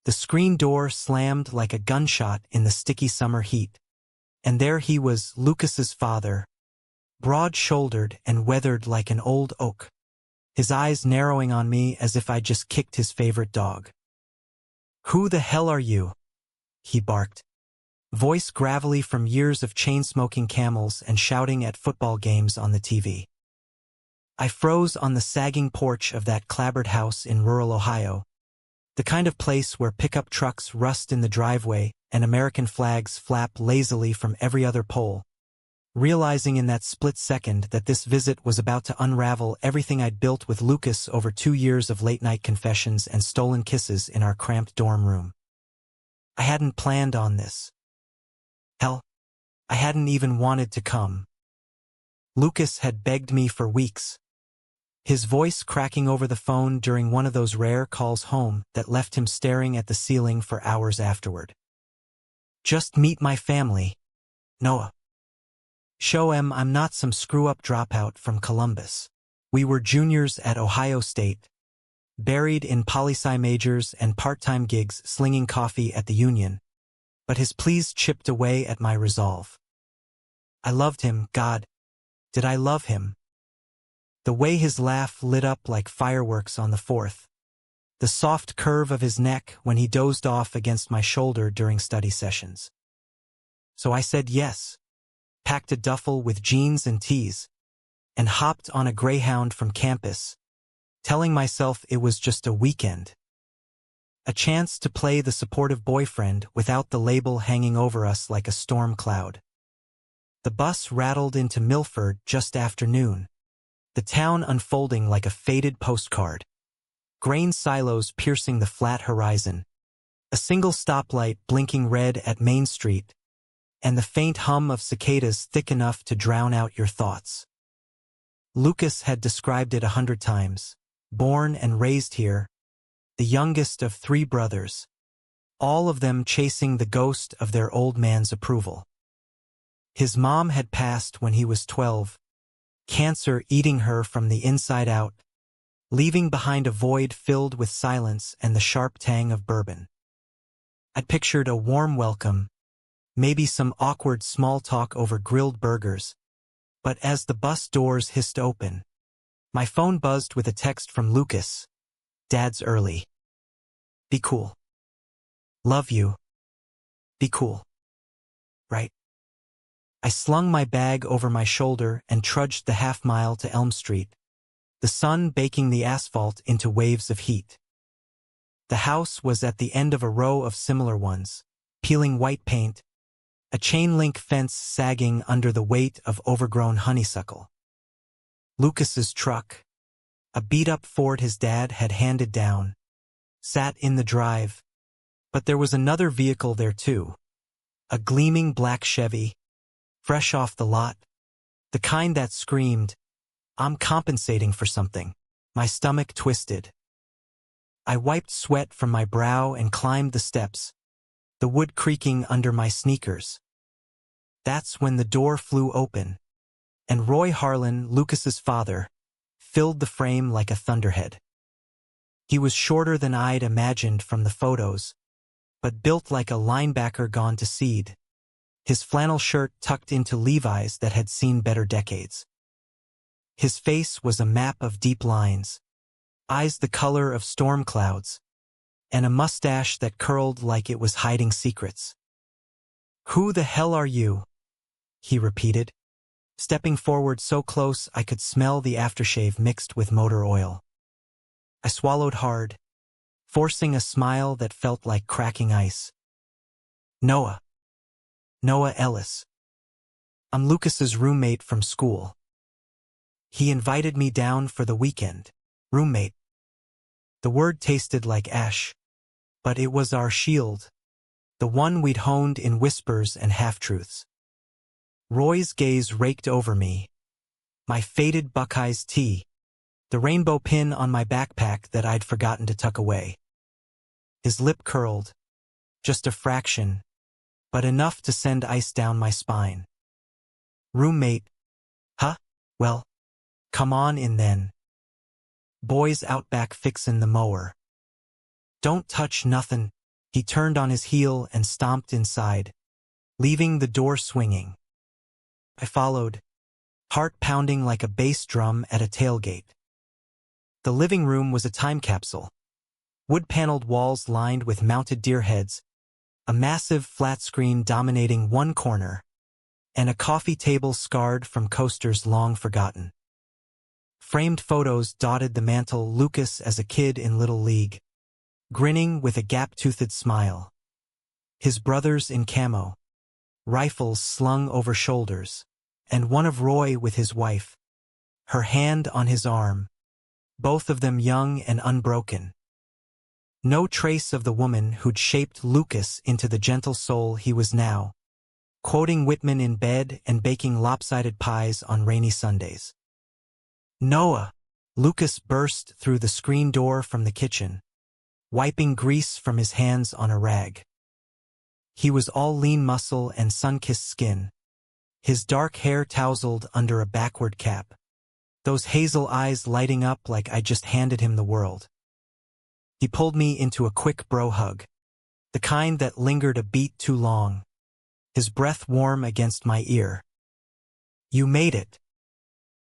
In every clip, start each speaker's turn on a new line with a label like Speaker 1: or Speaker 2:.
Speaker 1: The screen door slammed like a gunshot in the sticky summer heat. And there he was, Lucas's father, broad-shouldered and weathered like an old oak, his eyes narrowing on me as if I'd just kicked his favorite dog. "Who the hell are you?" he barked, voice gravelly from years of chain-smoking Camels and shouting at football games on the TV. I froze on the sagging porch of that clapboard house in rural Ohio, the kind of place where pickup trucks rust in the driveway and American flags flap lazily from every other pole, realizing in that split second that this visit was about to unravel everything I'd built with Lucas over 2 years of late-night confessions and stolen kisses in our cramped dorm room. I hadn't planned on this. Hell, I hadn't even wanted to come. Lucas had begged me for weeks, his voice cracking over the phone during one of those rare calls home that left him staring at the ceiling for hours afterward. "Just meet my family, Noah. Show 'em I'm not some screw-up dropout from Columbus. We were juniors at Ohio State, buried in poli-sci majors and part-time gigs slinging coffee at the Union, but his pleas chipped away at my resolve. I loved him, God, did I love him? The way his laugh lit up like fireworks on the 4th, the soft curve of his neck when he dozed off against my shoulder during study sessions. So I said yes, packed a duffel with jeans and tees, and hopped on a Greyhound from campus, telling myself it was just a weekend. A chance to play the supportive boyfriend without the label hanging over us like a storm cloud. The bus rattled into Milford just after noon, the town unfolding like a faded postcard, grain silos piercing the flat horizon, a single stoplight blinking red at Main Street, and the faint hum of cicadas thick enough to drown out your thoughts. Lucas had described it 100 times. Born and raised here, the youngest of 3 brothers, all of them chasing the ghost of their old man's approval. His mom had passed when he was 12, cancer eating her from the inside out, leaving behind a void filled with silence and the sharp tang of bourbon. I'd pictured a warm welcome, maybe some awkward small talk over grilled burgers, but as the bus doors hissed open, my phone buzzed with a text from Lucas. "Dad's early. Be cool. Love you. Be cool. Right?" I slung my bag over my shoulder and trudged the half-mile to Elm Street, the sun baking the asphalt into waves of heat. The house was at the end of a row of similar ones, peeling white paint, a chain-link fence sagging under the weight of overgrown honeysuckle. Lucas's truck, a beat-up Ford his dad had handed down, sat in the drive, but there was another vehicle there too, a gleaming black Chevy, fresh off the lot, the kind that screamed, "I'm compensating for something." My stomach twisted. I wiped sweat from my brow and climbed the steps, the wood creaking under my sneakers. That's when the door flew open, and Roy Harlan, Lucas's father, filled the frame like a thunderhead. He was shorter than I'd imagined from the photos, but built like a linebacker gone to seed, his flannel shirt tucked into Levi's that had seen better decades. His face was a map of deep lines, eyes the color of storm clouds, and a mustache that curled like it was hiding secrets. "Who the hell are you?" he repeated, stepping forward so close I could smell the aftershave mixed with motor oil. I swallowed hard, forcing a smile that felt like cracking ice. "Noah. Noah Ellis. I'm Lucas's roommate from school. He invited me down for the weekend." Roommate. The word tasted like ash, but it was our shield, the one we'd honed in whispers and half-truths. Roy's gaze raked over me, my faded Buckeyes tee, the rainbow pin on my backpack that I'd forgotten to tuck away. His lip curled, just a fraction, but enough to send ice down my spine. "Roommate. Huh? Well, come on in then. Boys out back fixin' the mower. Don't touch nothin', He turned on his heel and stomped inside, leaving the door swinging. I followed, heart pounding like a bass drum at a tailgate. The living room was a time capsule. Wood-paneled walls lined with mounted deer heads, a massive flat screen dominating one corner, and a coffee table scarred from coasters long forgotten. Framed photos dotted the mantel, Lucas as a kid in Little League, grinning with a gap-toothed smile. His brothers in camo, rifles slung over shoulders, and one of Roy with his wife, her hand on his arm, both of them young and unbroken. No trace of the woman who'd shaped Lucas into the gentle soul he was now, quoting Whitman in bed and baking lopsided pies on rainy Sundays. Noah! Lucas burst through the screen door from the kitchen, wiping grease from his hands on a rag. He was all lean muscle and sun-kissed skin, his dark hair tousled under a backward cap, those hazel eyes lighting up like I just handed him the world. He pulled me into a quick bro hug, the kind that lingered a beat too long, his breath warm against my ear. "You made it."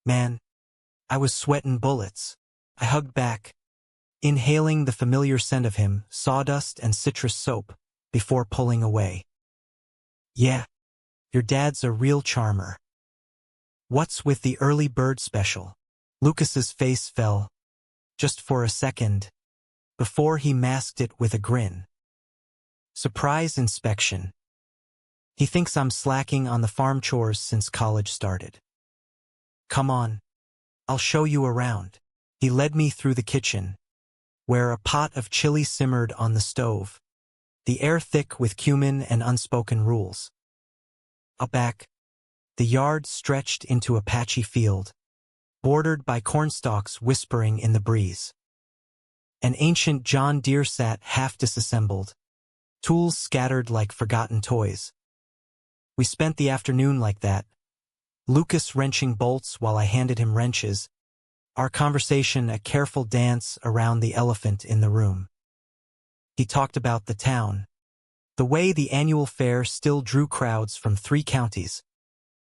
Speaker 1: Man, I was sweating bullets. I hugged back, inhaling the familiar scent of him, sawdust and citrus soap, before pulling away. "Yeah, your dad's a real charmer." "What's with the early bird special?" Lucas's face fell, just for a second, before he masked it with a grin. "Surprise inspection. He thinks I'm slacking on the farm chores since college started." "Come on, I'll show you around." He led me through the kitchen, where a pot of chili simmered on the stove, the air thick with cumin and unspoken rules. Out back, the yard stretched into a patchy field, bordered by cornstalks whispering in the breeze. An ancient John Deere sat half disassembled, tools scattered like forgotten toys. We spent the afternoon like that, Lucas wrenching bolts while I handed him wrenches, our conversation a careful dance around the elephant in the room. He talked about the town, the way the annual fair still drew crowds from 3 counties,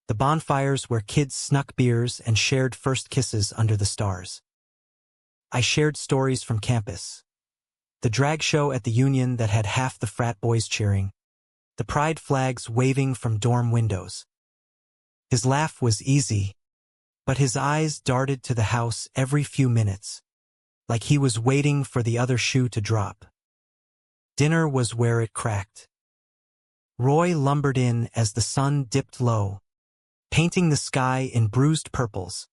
Speaker 1: the bonfires where kids snuck beers and shared first kisses under the stars. I shared stories from campus. The drag show at the Union that had half the frat boys cheering, the pride flags waving from dorm windows. His laugh was easy, but his eyes darted to the house every few minutes, like he was waiting for the other shoe to drop. Dinner was where it cracked. Roy lumbered in as the sun dipped low, painting the sky in bruised purples,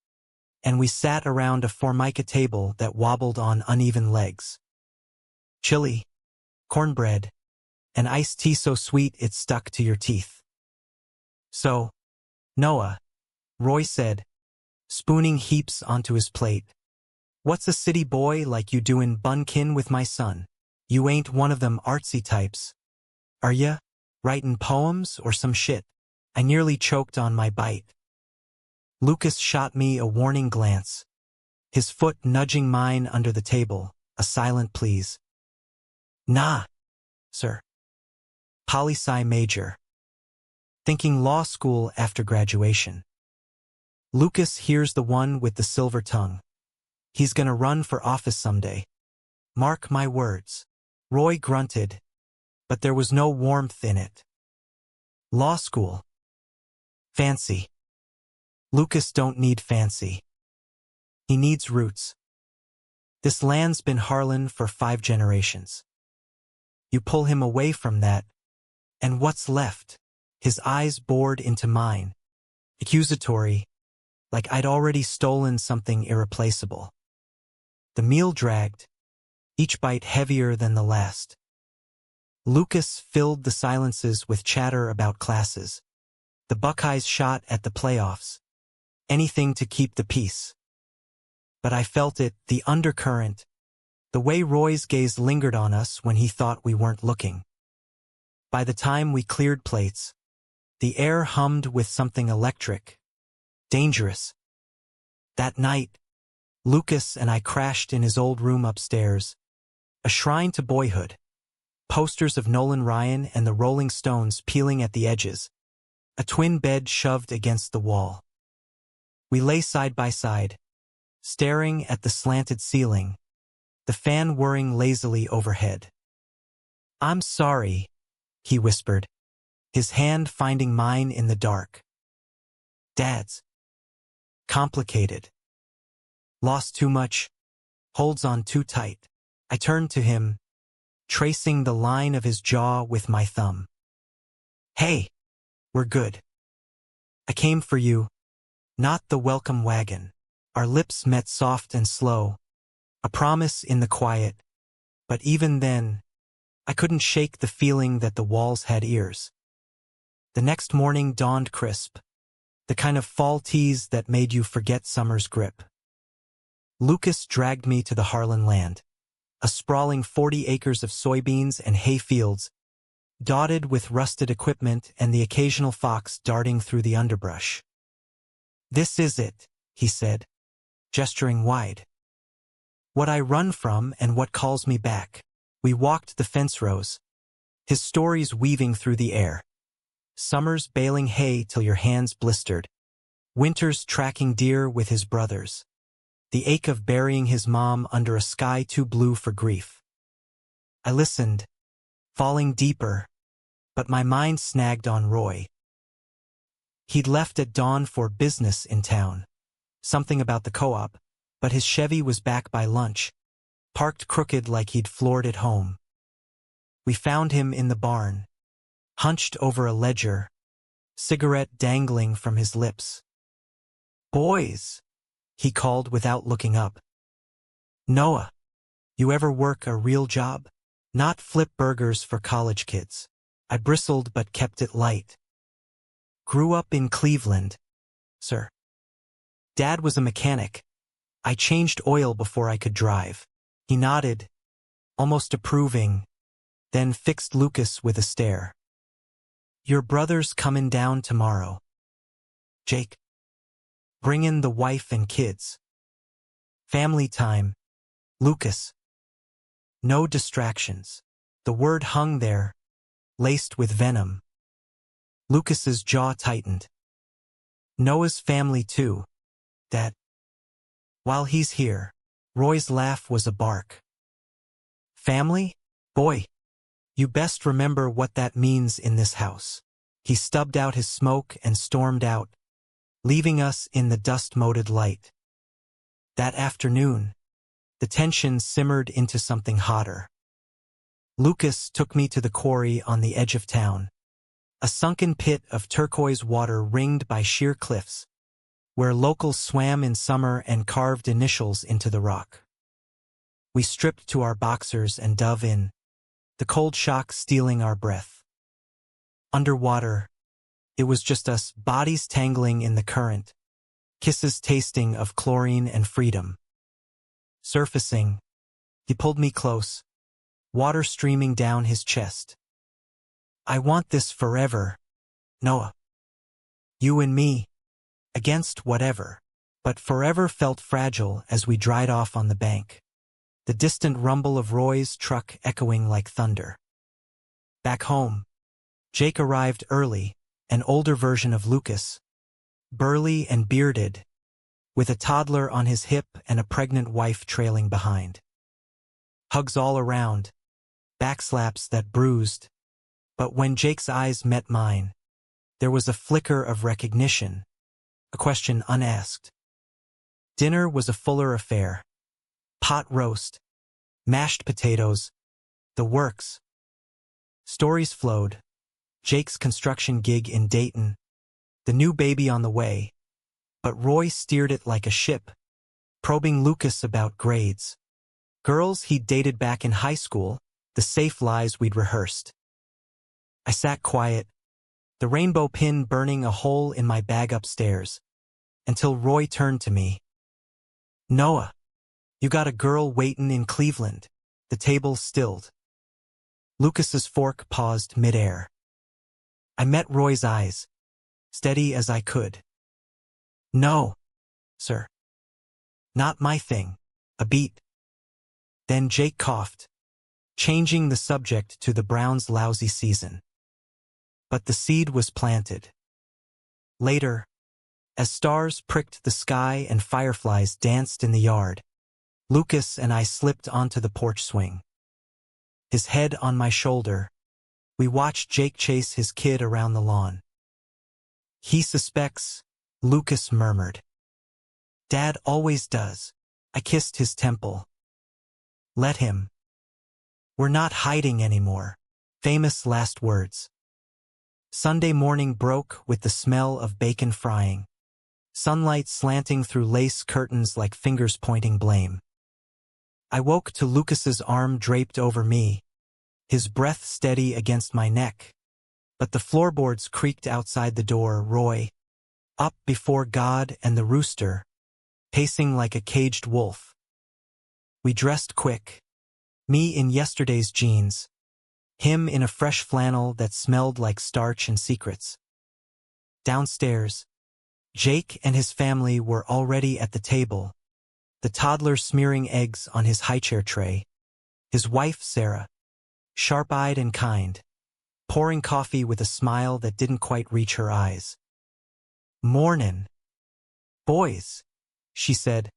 Speaker 1: and we sat around a formica table that wobbled on uneven legs. Chili, cornbread, and iced tea so sweet it stuck to your teeth. "So, Noah," Roy said, spooning heaps onto his plate, "what's a city boy like you doin' bunkin' with my son? You ain't one of them artsy types, are ya? Writin' poems or some shit?" I nearly choked on my bite. Lucas shot me a warning glance, his foot nudging mine under the table, a silent please. "Nah, sir. Poli-sci major. Thinking law school after graduation." Lucas here's the one with the silver tongue. He's gonna run for office someday. Mark my words. Roy grunted, but there was no warmth in it. "Law school. Fancy. Lucas don't need fancy. He needs roots. This land's been Harlan for 5 generations. You pull him away from that, and what's left?" His eyes bored into mine, accusatory, like I'd already stolen something irreplaceable. The meal dragged, each bite heavier than the last. Lucas filled the silences with chatter about classes, the Buckeyes' shot at the playoffs, anything to keep the peace. But I felt it, the undercurrent, the way Roy's gaze lingered on us when he thought we weren't looking. By the time we cleared plates, the air hummed with something electric, dangerous. That night, Lucas and I crashed in his old room upstairs, a shrine to boyhood, Posters of Nolan Ryan and the Rolling Stones peeling at the edges. A twin bed shoved against the wall. We lay side by side, staring at the slanted ceiling, the fan whirring lazily overhead. "I'm sorry," he whispered, his hand finding mine in the dark. "Dad's complicated. Lost too much, holds on too tight." I turned to him, tracing the line of his jaw with my thumb. "Hey, we're good. I came for you, not the welcome wagon." Our lips met soft and slow, a promise in the quiet, but even then, I couldn't shake the feeling that the walls had ears. The next morning dawned crisp, the kind of fall tease that made you forget summer's grip. Lucas dragged me to the Harlan land, a sprawling 40 acres of soybeans and hay fields, dotted with rusted equipment and the occasional fox darting through the underbrush. "This is it," he said, gesturing wide. "What I run from and what calls me back." We walked the fence rows, his stories weaving through the air. Summers baling hay till your hands blistered, winters tracking deer with his brothers, the ache of burying his mom under a sky too blue for grief. I listened, falling deeper, but my mind snagged on Roy. He'd left at dawn for business in town, something about the co-op, but his Chevy was back by lunch, parked crooked like he'd floored it home. We found him in the barn, hunched over a ledger, cigarette dangling from his lips. "Boys," he called without looking up. "Noah, you ever work a real job? Not flip burgers for college kids." I bristled but kept it light. "Grew up in Cleveland, sir. Dad was a mechanic. I changed oil before I could drive." He nodded, almost approving, then fixed Lucas with a stare. "Your brother's comin' down tomorrow. Jake. Bringin' the wife and kids. Family time. Lucas. No distractions." The word hung there, laced with venom. Lucas's jaw tightened. "Noah's family too, Dad. While he's here." Roy's laugh was a bark. "Family? Boy, you best remember what that means in this house." He stubbed out his smoke and stormed out, leaving us in the dust-moted light. That afternoon, the tension simmered into something hotter. Lucas took me to the quarry on the edge of town, a sunken pit of turquoise water ringed by sheer cliffs, where locals swam in summer and carved initials into the rock. We stripped to our boxers and dove in, the cold shock stealing our breath. Underwater, it was just us, bodies tangling in the current, kisses tasting of chlorine and freedom. Surfacing, he pulled me close, water streaming down his chest. "I want this forever, Noah. You and me, against whatever." But forever felt fragile as we dried off on the bank, the distant rumble of Roy's truck echoing like thunder. Back home, Jake arrived early, an older version of Lucas, burly and bearded, with a toddler on his hip and a pregnant wife trailing behind. Hugs all around, backslaps that bruised, but when Jake's eyes met mine, there was a flicker of recognition, a question unasked. Dinner was a fuller affair. Pot roast, mashed potatoes, the works. Stories flowed. Jake's construction gig in Dayton, the new baby on the way, but Roy steered it like a ship, probing Lucas about grades. Girls he'd dated back in high school, the safe lies we'd rehearsed. I sat quiet, the rainbow pin burning a hole in my bag upstairs, until Roy turned to me. "Noah, you got a girl waitin' in Cleveland." The table stilled. Lucas's fork paused midair. I met Roy's eyes, steady as I could. "No, sir. Not my thing." A beat. Then Jake coughed, changing the subject to the Browns' lousy season. But the seed was planted. Later, as stars pricked the sky and fireflies danced in the yard, Lucas and I slipped onto the porch swing. His head on my shoulder, we watched Jake chase his kid around the lawn. "He suspects," Lucas murmured. "Dad always does." I kissed his temple. "Let him. We're not hiding anymore." Famous last words. Sunday morning broke with the smell of bacon frying, sunlight slanting through lace curtains like fingers pointing blame. I woke to Lucas's arm draped over me, his breath steady against my neck. But the floorboards creaked outside the door. Roy, up before God and the rooster, pacing like a caged wolf. We dressed quick, me in yesterday's jeans, him in a fresh flannel that smelled like starch and secrets. Downstairs, Jake and his family were already at the table, the toddler smearing eggs on his highchair tray, his wife Sarah, sharp-eyed and kind, pouring coffee with a smile that didn't quite reach her eyes. "Mornin', boys," she said,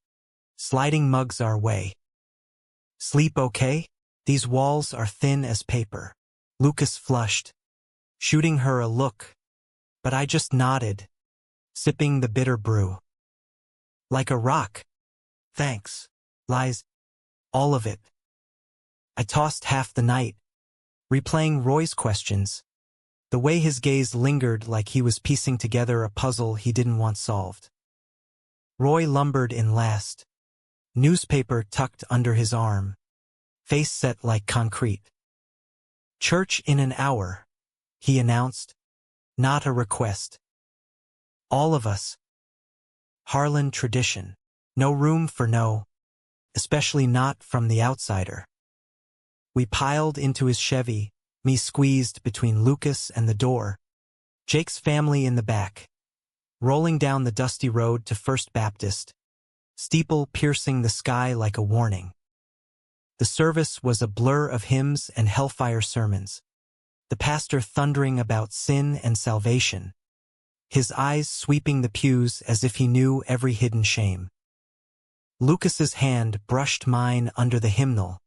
Speaker 1: sliding mugs our way. "Sleep okay? These walls are thin as paper." Lucas flushed, shooting her a look, but I just nodded, sipping the bitter brew. "Like a rock. Thanks." "Lies. All of it." I tossed half the night, replaying Roy's questions, the way his gaze lingered like he was piecing together a puzzle he didn't want solved. Roy lumbered in last, newspaper tucked under his arm, face set like concrete. "Church in an hour," he announced, not a request. "All of us. Harlan tradition. No room for no, especially not from the outsider." We piled into his Chevy, me squeezed between Lucas and the door, Jake's family in the back, rolling down the dusty road to First Baptist, steeple piercing the sky like a warning. The service was a blur of hymns and hellfire sermons, the pastor thundering about sin and salvation, his eyes sweeping the pews as if he knew every hidden shame. Lucas's hand brushed mine under the hymnal,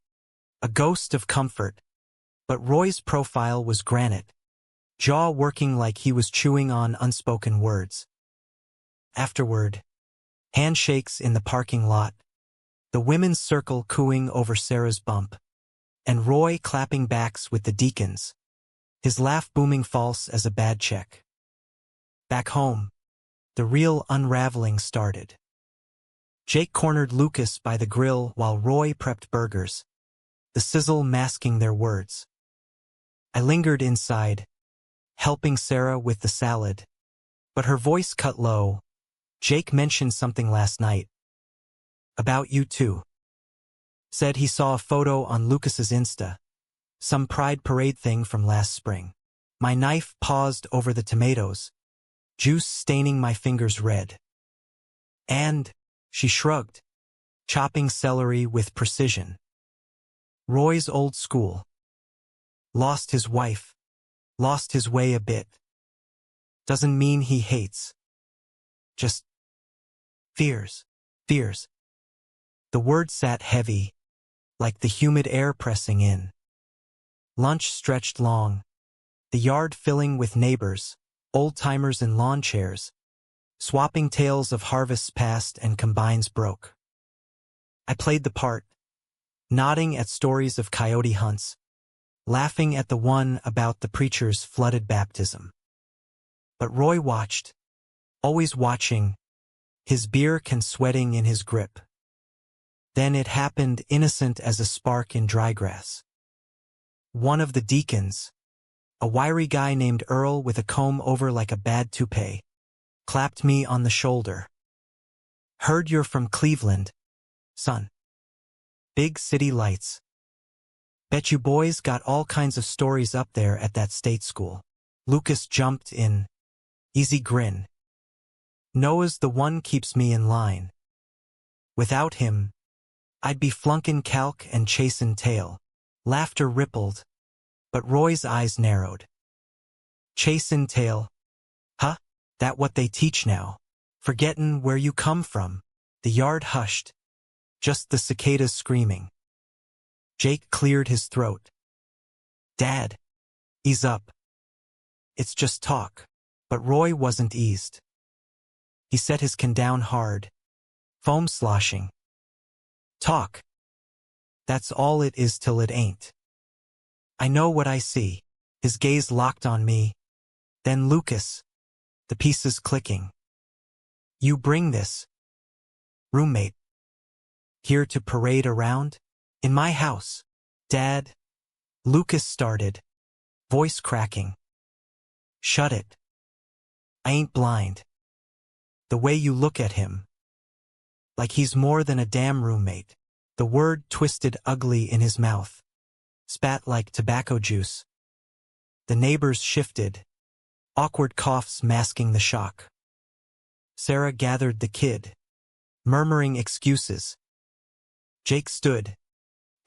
Speaker 1: a ghost of comfort, but Roy's profile was granite, jaw working like he was chewing on unspoken words. Afterward, handshakes in the parking lot, the women's circle cooing over Sarah's bump, and Roy clapping backs with the deacons, his laugh booming false as a bad check. Back home, the real unraveling started. Jake cornered Lucas by the grill while Roy prepped burgers, the sizzle masking their words. I lingered inside, helping Sarah with the salad, but her voice cut low. "Jake mentioned something last night. About you too. Said he saw a photo on Lucas's Insta, some pride parade thing from last spring." My knife paused over the tomatoes, juice staining my fingers red. "And," she shrugged, chopping celery with precision. "Roy's old school. Lost his wife, lost his way a bit. Doesn't mean he hates. Just fears. The word sat heavy, like the humid air pressing in. Lunch stretched long, the yard filling with neighbors, old-timers in lawn chairs, swapping tales of harvests past and combines broke. I played the part, nodding at stories of coyote hunts, laughing at the one about the preacher's flooded baptism. But Roy watched, always watching, his beer can sweating in his grip. Then it happened, innocent as a spark in dry grass. One of the deacons, a wiry guy named Earl with a comb over like a bad toupee, clapped me on the shoulder. "Heard you're from Cleveland, son. Big city lights. Bet you boys got all kinds of stories up there at that state school." Lucas jumped in, easy grin. "Noah's the one keeps me in line. Without him, I'd be flunkin' calc and chasin' tail." Laughter rippled, but Roy's eyes narrowed. Chasin' tail. Huh? That what they teach now? Forgettin' where you come from. The yard hushed. Just the cicadas screaming. Jake cleared his throat. Dad. Ease up. It's just talk. But Roy wasn't eased. He set his can down hard. Foam sloshing. Talk. That's all it is till it ain't. I know what I see. His gaze locked on me. Then Lucas. The pieces clicking. You bring this. Roommate. Here to parade around? In my house. Dad. Lucas started. Voice cracking. Shut it. I ain't blind. The way you look at him. Like he's more than a damn roommate. The word twisted ugly in his mouth. Spat like tobacco juice. The neighbors shifted. Awkward coughs masking the shock. Sarah gathered the kid. Murmuring excuses. Jake stood.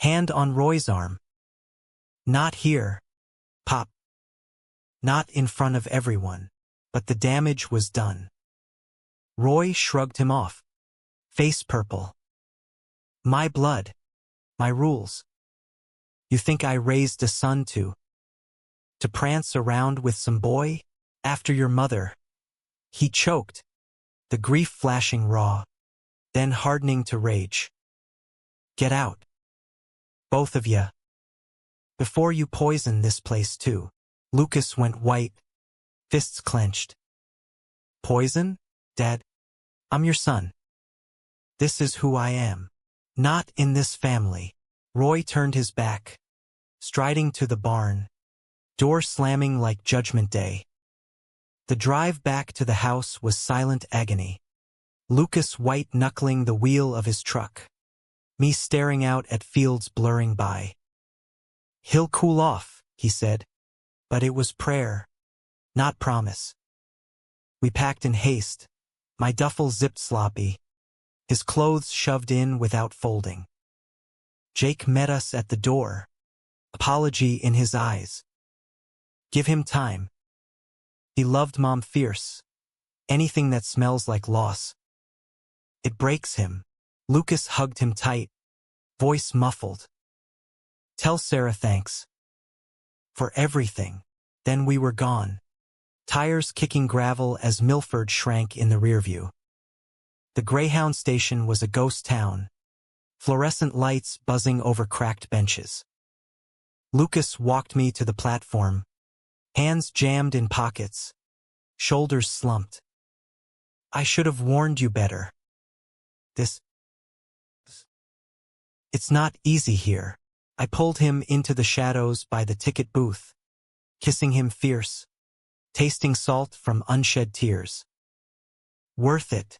Speaker 1: Hand on Roy's arm. Not here. Pop. Not in front of everyone. But the damage was done. Roy shrugged him off. Face purple. My blood. My rules. You think I raised a son to prance around with some boy? After your mother. He choked. The grief flashing raw. Then hardening to rage. Get out. Both of ya. Before you poison this place too. Lucas went white. Fists clenched. Poison? Dad? I'm your son. This is who I am. Not in this family. Roy turned his back. Striding to the barn. Door slamming like Judgment Day. The drive back to the house was silent agony. Lucas white-knuckling the wheel of his truck. Me staring out at fields blurring by. He'll cool off, he said. But it was prayer, not promise. We packed in haste. My duffel zipped sloppy. His clothes shoved in without folding. Jake met us at the door. Apology in his eyes. Give him time. He loved Mom fierce. Anything that smells like loss. It breaks him. Lucas hugged him tight. Voice muffled. Tell Sarah thanks. For everything. Then we were gone. Tires kicking gravel as Milford shrank in the rearview. The Greyhound station was a ghost town. Fluorescent lights buzzing over cracked benches. Lucas walked me to the platform. Hands jammed in pockets. Shoulders slumped. I should have warned you better. It's not easy here. I pulled him into the shadows by the ticket booth. Kissing him fierce. Tasting salt from unshed tears. Worth it.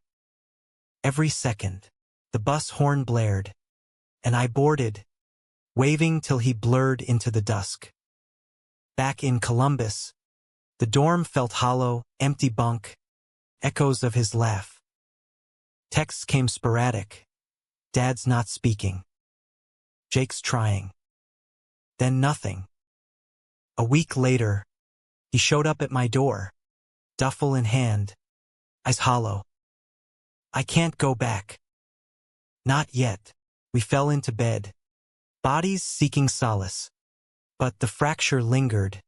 Speaker 1: Every second. The bus horn blared. And I boarded. Waving till he blurred into the dusk. Back in Columbus. The dorm felt hollow, empty bunk. Echoes of his laugh. Texts came sporadic. Dad's not speaking. Jake's trying. Then nothing. A week later, he showed up at my door. Duffel in hand. Eyes hollow. I can't go back. Not yet. We fell into bed. Bodies seeking solace. But the fracture lingered.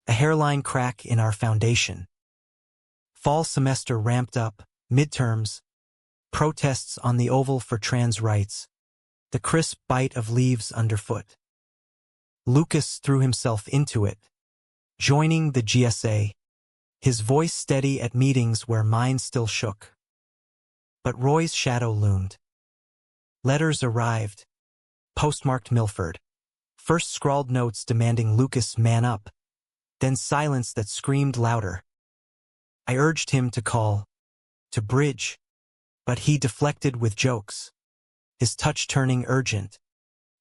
Speaker 1: A hairline crack in our foundation. Fall semester ramped up. Midterms. Protests on the oval for trans rights. The crisp bite of leaves underfoot. Lucas threw himself into it. Joining the GSA. His voice steady at meetings where mine still shook. But Roy's shadow loomed. Letters arrived. Postmarked Milford. First scrawled notes demanding Lucas man up. Then silence that screamed louder. I urged him to call. To bridge. But he deflected with jokes. His touch turning urgent.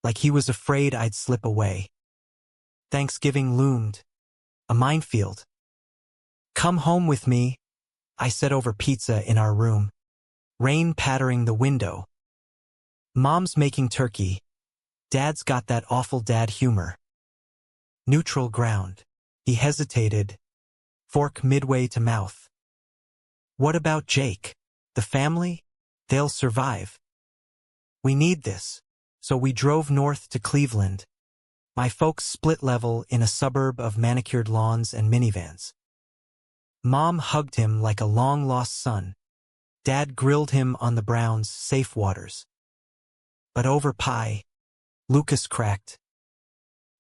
Speaker 1: Like he was afraid I'd slip away. Thanksgiving loomed. A minefield. Come home with me, I said over pizza in our room. Rain pattering the window. Mom's making turkey. Dad's got that awful dad humor. Neutral ground. He hesitated, fork midway to mouth. What about Jake? The family? They'll survive. We need this. So we drove north to Cleveland. My folks split level in a suburb of manicured lawns and minivans. Mom hugged him like a long-lost son. Dad grilled him on the Browns' safe waters. But over pie, Lucas cracked.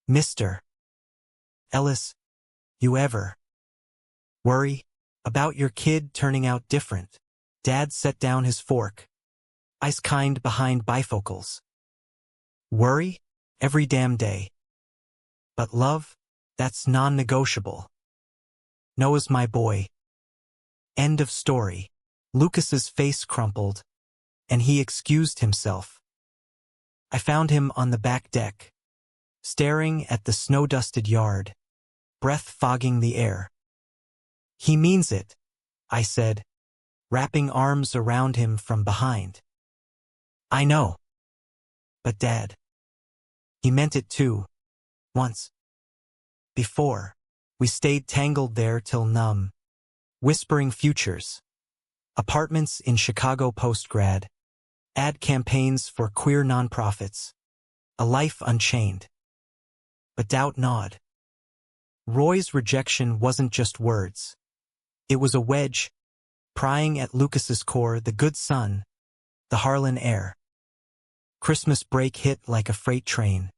Speaker 1: Mr. Ellis, you ever worry about your kid turning out different? Dad set down his fork, eyes kind behind bifocals. Worry? Every damn day. But love? That's non-negotiable. Noah's my boy. End of story. Lucas's face crumpled, and he excused himself. I found him on the back deck, staring at the snow-dusted yard, breath fogging the air. He means it, I said, wrapping arms around him from behind. I know. But Dad, he meant it too. Once. Before, we stayed tangled there till numb, whispering futures. Apartments in Chicago post-grad, ad campaigns for queer nonprofits, a life unchained. But doubt gnawed. Roy's rejection wasn't just words. It was a wedge, prying at Lucas's core, the good son, the Harlan heir. Christmas break hit like a freight train.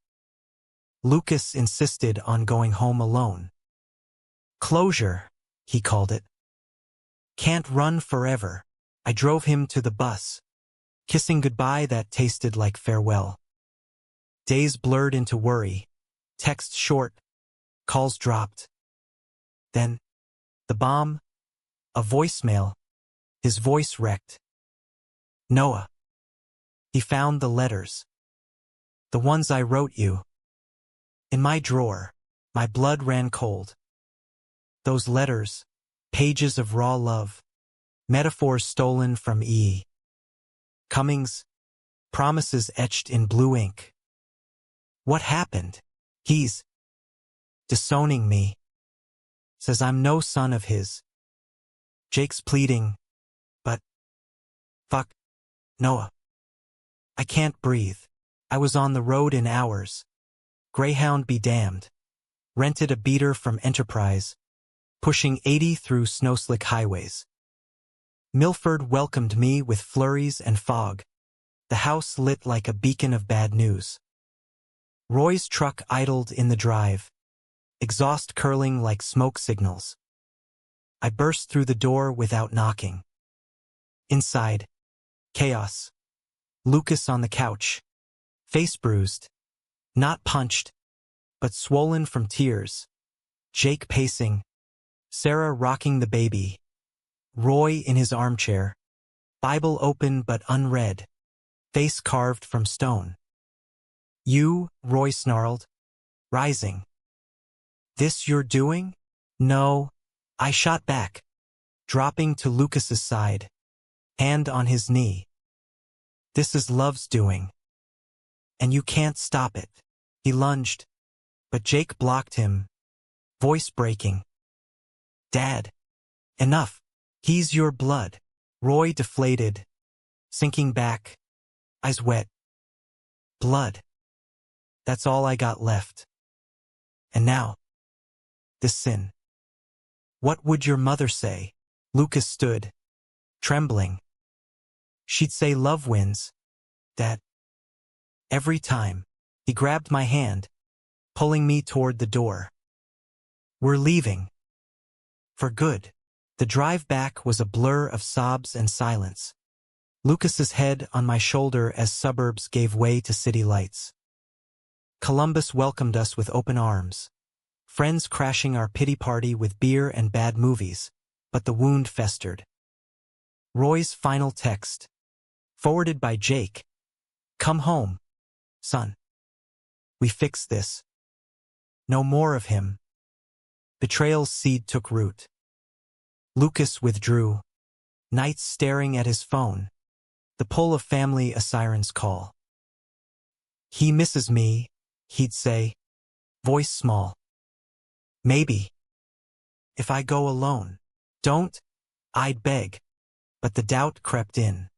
Speaker 1: Lucas insisted on going home alone. Closure, he called it. Can't run forever. I drove him to the bus, kissing goodbye that tasted like farewell. Days blurred into worry, texts short, calls dropped. Then, the bomb, a voicemail, his voice wrecked. Noah. He found the letters. The ones I wrote you. In my drawer, my blood ran cold. Those letters, pages of raw love, metaphors stolen from E. Cummings, promises etched in blue ink. What happened? He's disowning me. Says I'm no son of his. Jake's pleading, but fuck, Noah. I can't breathe. I was on the road in hours. Greyhound be damned. Rented a beater from Enterprise, pushing 80 through snow-slick highways. Milford welcomed me with flurries and fog, the house lit like a beacon of bad news. Roy's truck idled in the drive, exhaust curling like smoke signals. I burst through the door without knocking. Inside, chaos. Lucas on the couch, face bruised, not punched, but swollen from tears. Jake pacing, Sarah rocking the baby, Roy in his armchair, Bible open but unread, face carved from stone. You, Roy snarled, rising. This you're doing? No, I shot back, dropping to Lucas's side, hand on his knee. This is love's doing. And you can't stop it. He lunged, but Jake blocked him, voice breaking. Dad, enough. He's your blood. Roy deflated, sinking back, eyes wet. Blood. That's all I got left. And now, this sin. What would your mother say? Lucas stood, trembling. She'd say love wins, Dad. Every time. He grabbed my hand, pulling me toward the door. We're leaving. For good. The drive back was a blur of sobs and silence. Lucas's head on my shoulder as suburbs gave way to city lights. Columbus welcomed us with open arms. Friends crashing our pity party with beer and bad movies, but the wound festered. Roy's final text, forwarded by Jake. Come home, son. We fixed this. No more of him. Betrayal's seed took root. Lucas withdrew, nights staring at his phone, the pull of family a siren's call. He misses me, he'd say, voice small. Maybe. If I go alone. Don't, I'd beg. But the doubt crept in.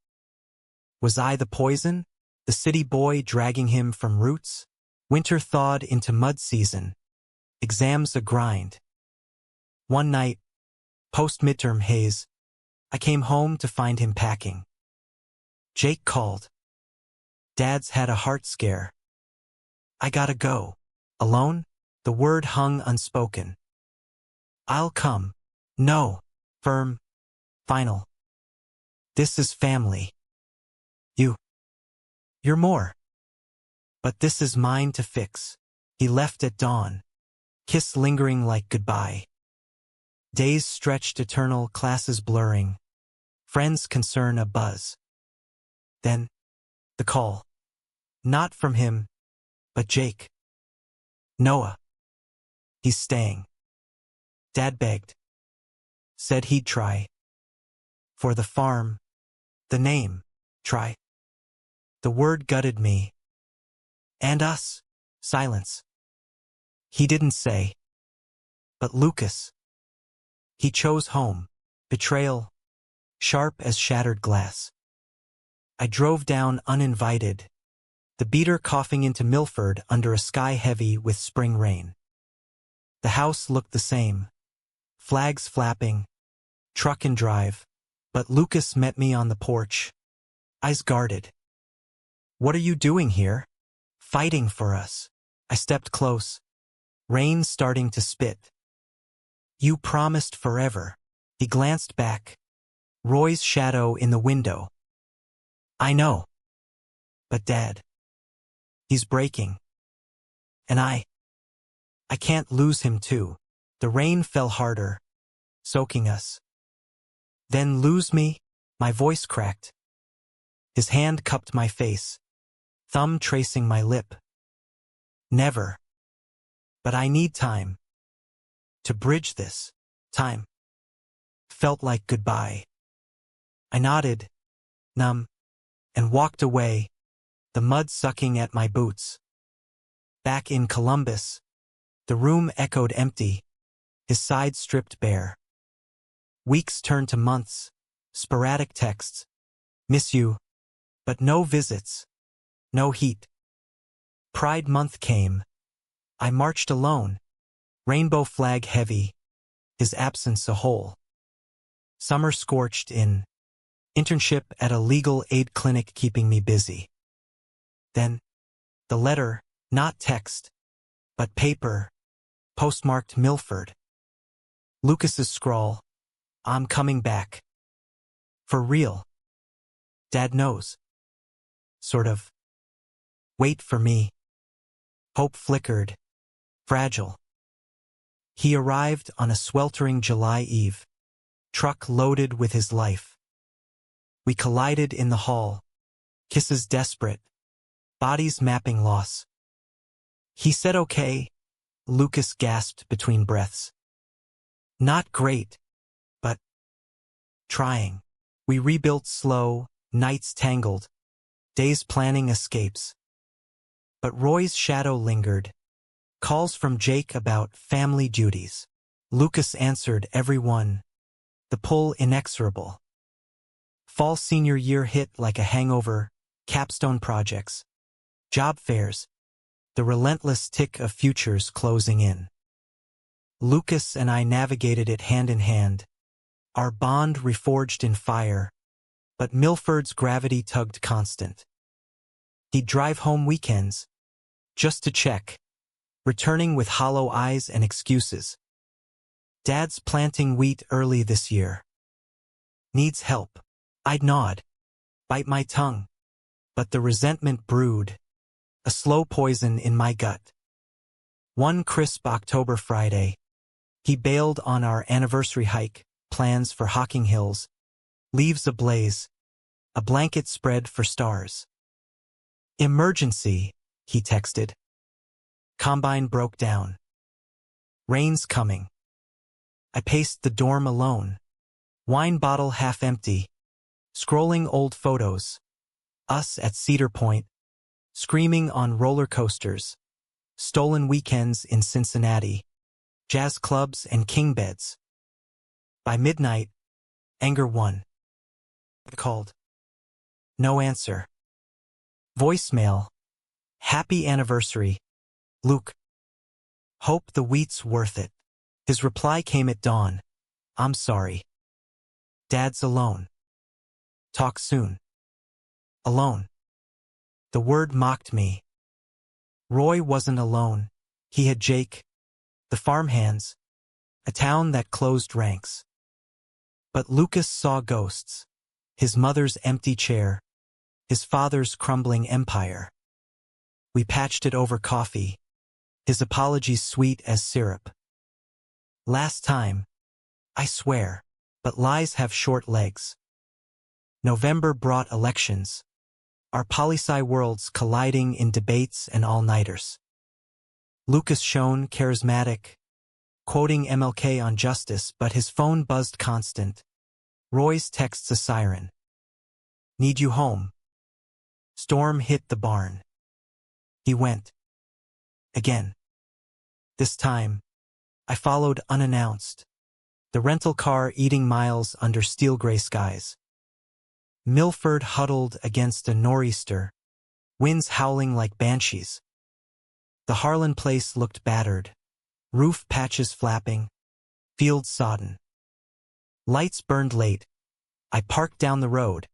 Speaker 1: Was I the poison? The city boy dragging him from roots? Winter thawed into mud season. Exams a grind. One night, post-midterm haze, I came home to find him packing. Jake called. Dad's had a heart scare. I gotta go. Alone? The word hung unspoken. I'll come. No. Firm. Final. This is family. You're more. But this is mine to fix. He left at dawn. Kiss lingering like goodbye. Days stretched eternal, classes blurring. Friends' concern a buzz. Then, the call. Not from him, but Jake. Noah. He's staying. Dad begged. Said he'd try. For the farm. The name. Try. The word gutted me. And us. Silence. He didn't say. But Lucas. He chose home. Betrayal. Sharp as shattered glass. I drove down uninvited. The beater coughing into Milford under a sky heavy with spring rain. The house looked the same. Flags flapping. Truck and drive. But Lucas met me on the porch. Eyes guarded. What are you doing here? Fighting for us. I stepped close. Rain starting to spit. You promised forever. He glanced back. Roy's shadow in the window. I know. But Dad. He's breaking. And I can't lose him too. The rain fell harder, soaking us. Then lose me? My voice cracked. His hand cupped my face, thumb tracing my lip. Never. But I need time. To bridge this. Time. Felt like goodbye. I nodded, numb, and walked away, the mud sucking at my boots. Back in Columbus, the room echoed empty, his side stripped bare. Weeks turned to months, sporadic texts. Miss you. But no visits. No heat. Pride Month came. I marched alone, rainbow flag heavy, his absence a hole. Summer scorched in. Internship at a legal aid clinic keeping me busy. Then, the letter, not text, but paper, postmarked Milford. Lucas's scrawl, I'm coming back. For real. Dad knows. Sort of. Wait for me. Hope flickered. Fragile. He arrived on a sweltering July eve, truck loaded with his life. We collided in the hall, kisses desperate, bodies mapping loss. He said okay, Lucas gasped between breaths. Not great, but trying. We rebuilt slow, nights tangled, days planning escapes. But Roy's shadow lingered, calls from Jake about family duties. Lucas answered every one, the pull inexorable. Fall senior year hit like a hangover, capstone projects, job fairs, the relentless tick of futures closing in. Lucas and I navigated it hand in hand, our bond reforged in fire, but Milford's gravity tugged constant. He'd drive home weekends, just to check, returning with hollow eyes and excuses. Dad's planting wheat early this year. Needs help. I'd nod, bite my tongue, but the resentment brewed, a slow poison in my gut. One crisp October Friday, he bailed on our anniversary hike, plans for Hocking Hills, leaves ablaze, a blanket spread for stars. Emergency, he texted. Combine broke down. Rain's coming. I paced the dorm alone, wine bottle half empty, scrolling old photos. Us at Cedar Point, screaming on roller coasters, stolen weekends in Cincinnati, jazz clubs and king beds. By midnight, anger won. Called. No answer. Voicemail. Happy anniversary, Luke. Hope the wheat's worth it. His reply came at dawn. I'm sorry. Dad's alone. Talk soon. Alone. The word mocked me. Roy wasn't alone. He had Jake, the farmhands, a town that closed ranks. But Lucas saw ghosts. His mother's empty chair, his father's crumbling empire. We patched it over coffee, his apologies sweet as syrup. Last time, I swear, but lies have short legs. November brought elections, our poli-sci worlds colliding in debates and all-nighters. Lucas shone charismatic, quoting MLK on justice, but his phone buzzed constant. Roy's texts a siren. Need you home. Storm hit the barn. He went. Again. This time, I followed unannounced. The rental car eating miles under steel gray skies. Milford huddled against a nor'easter, winds howling like banshees. The Harlan place looked battered, roof patches flapping, fields sodden. Lights burned late. I parked down the road,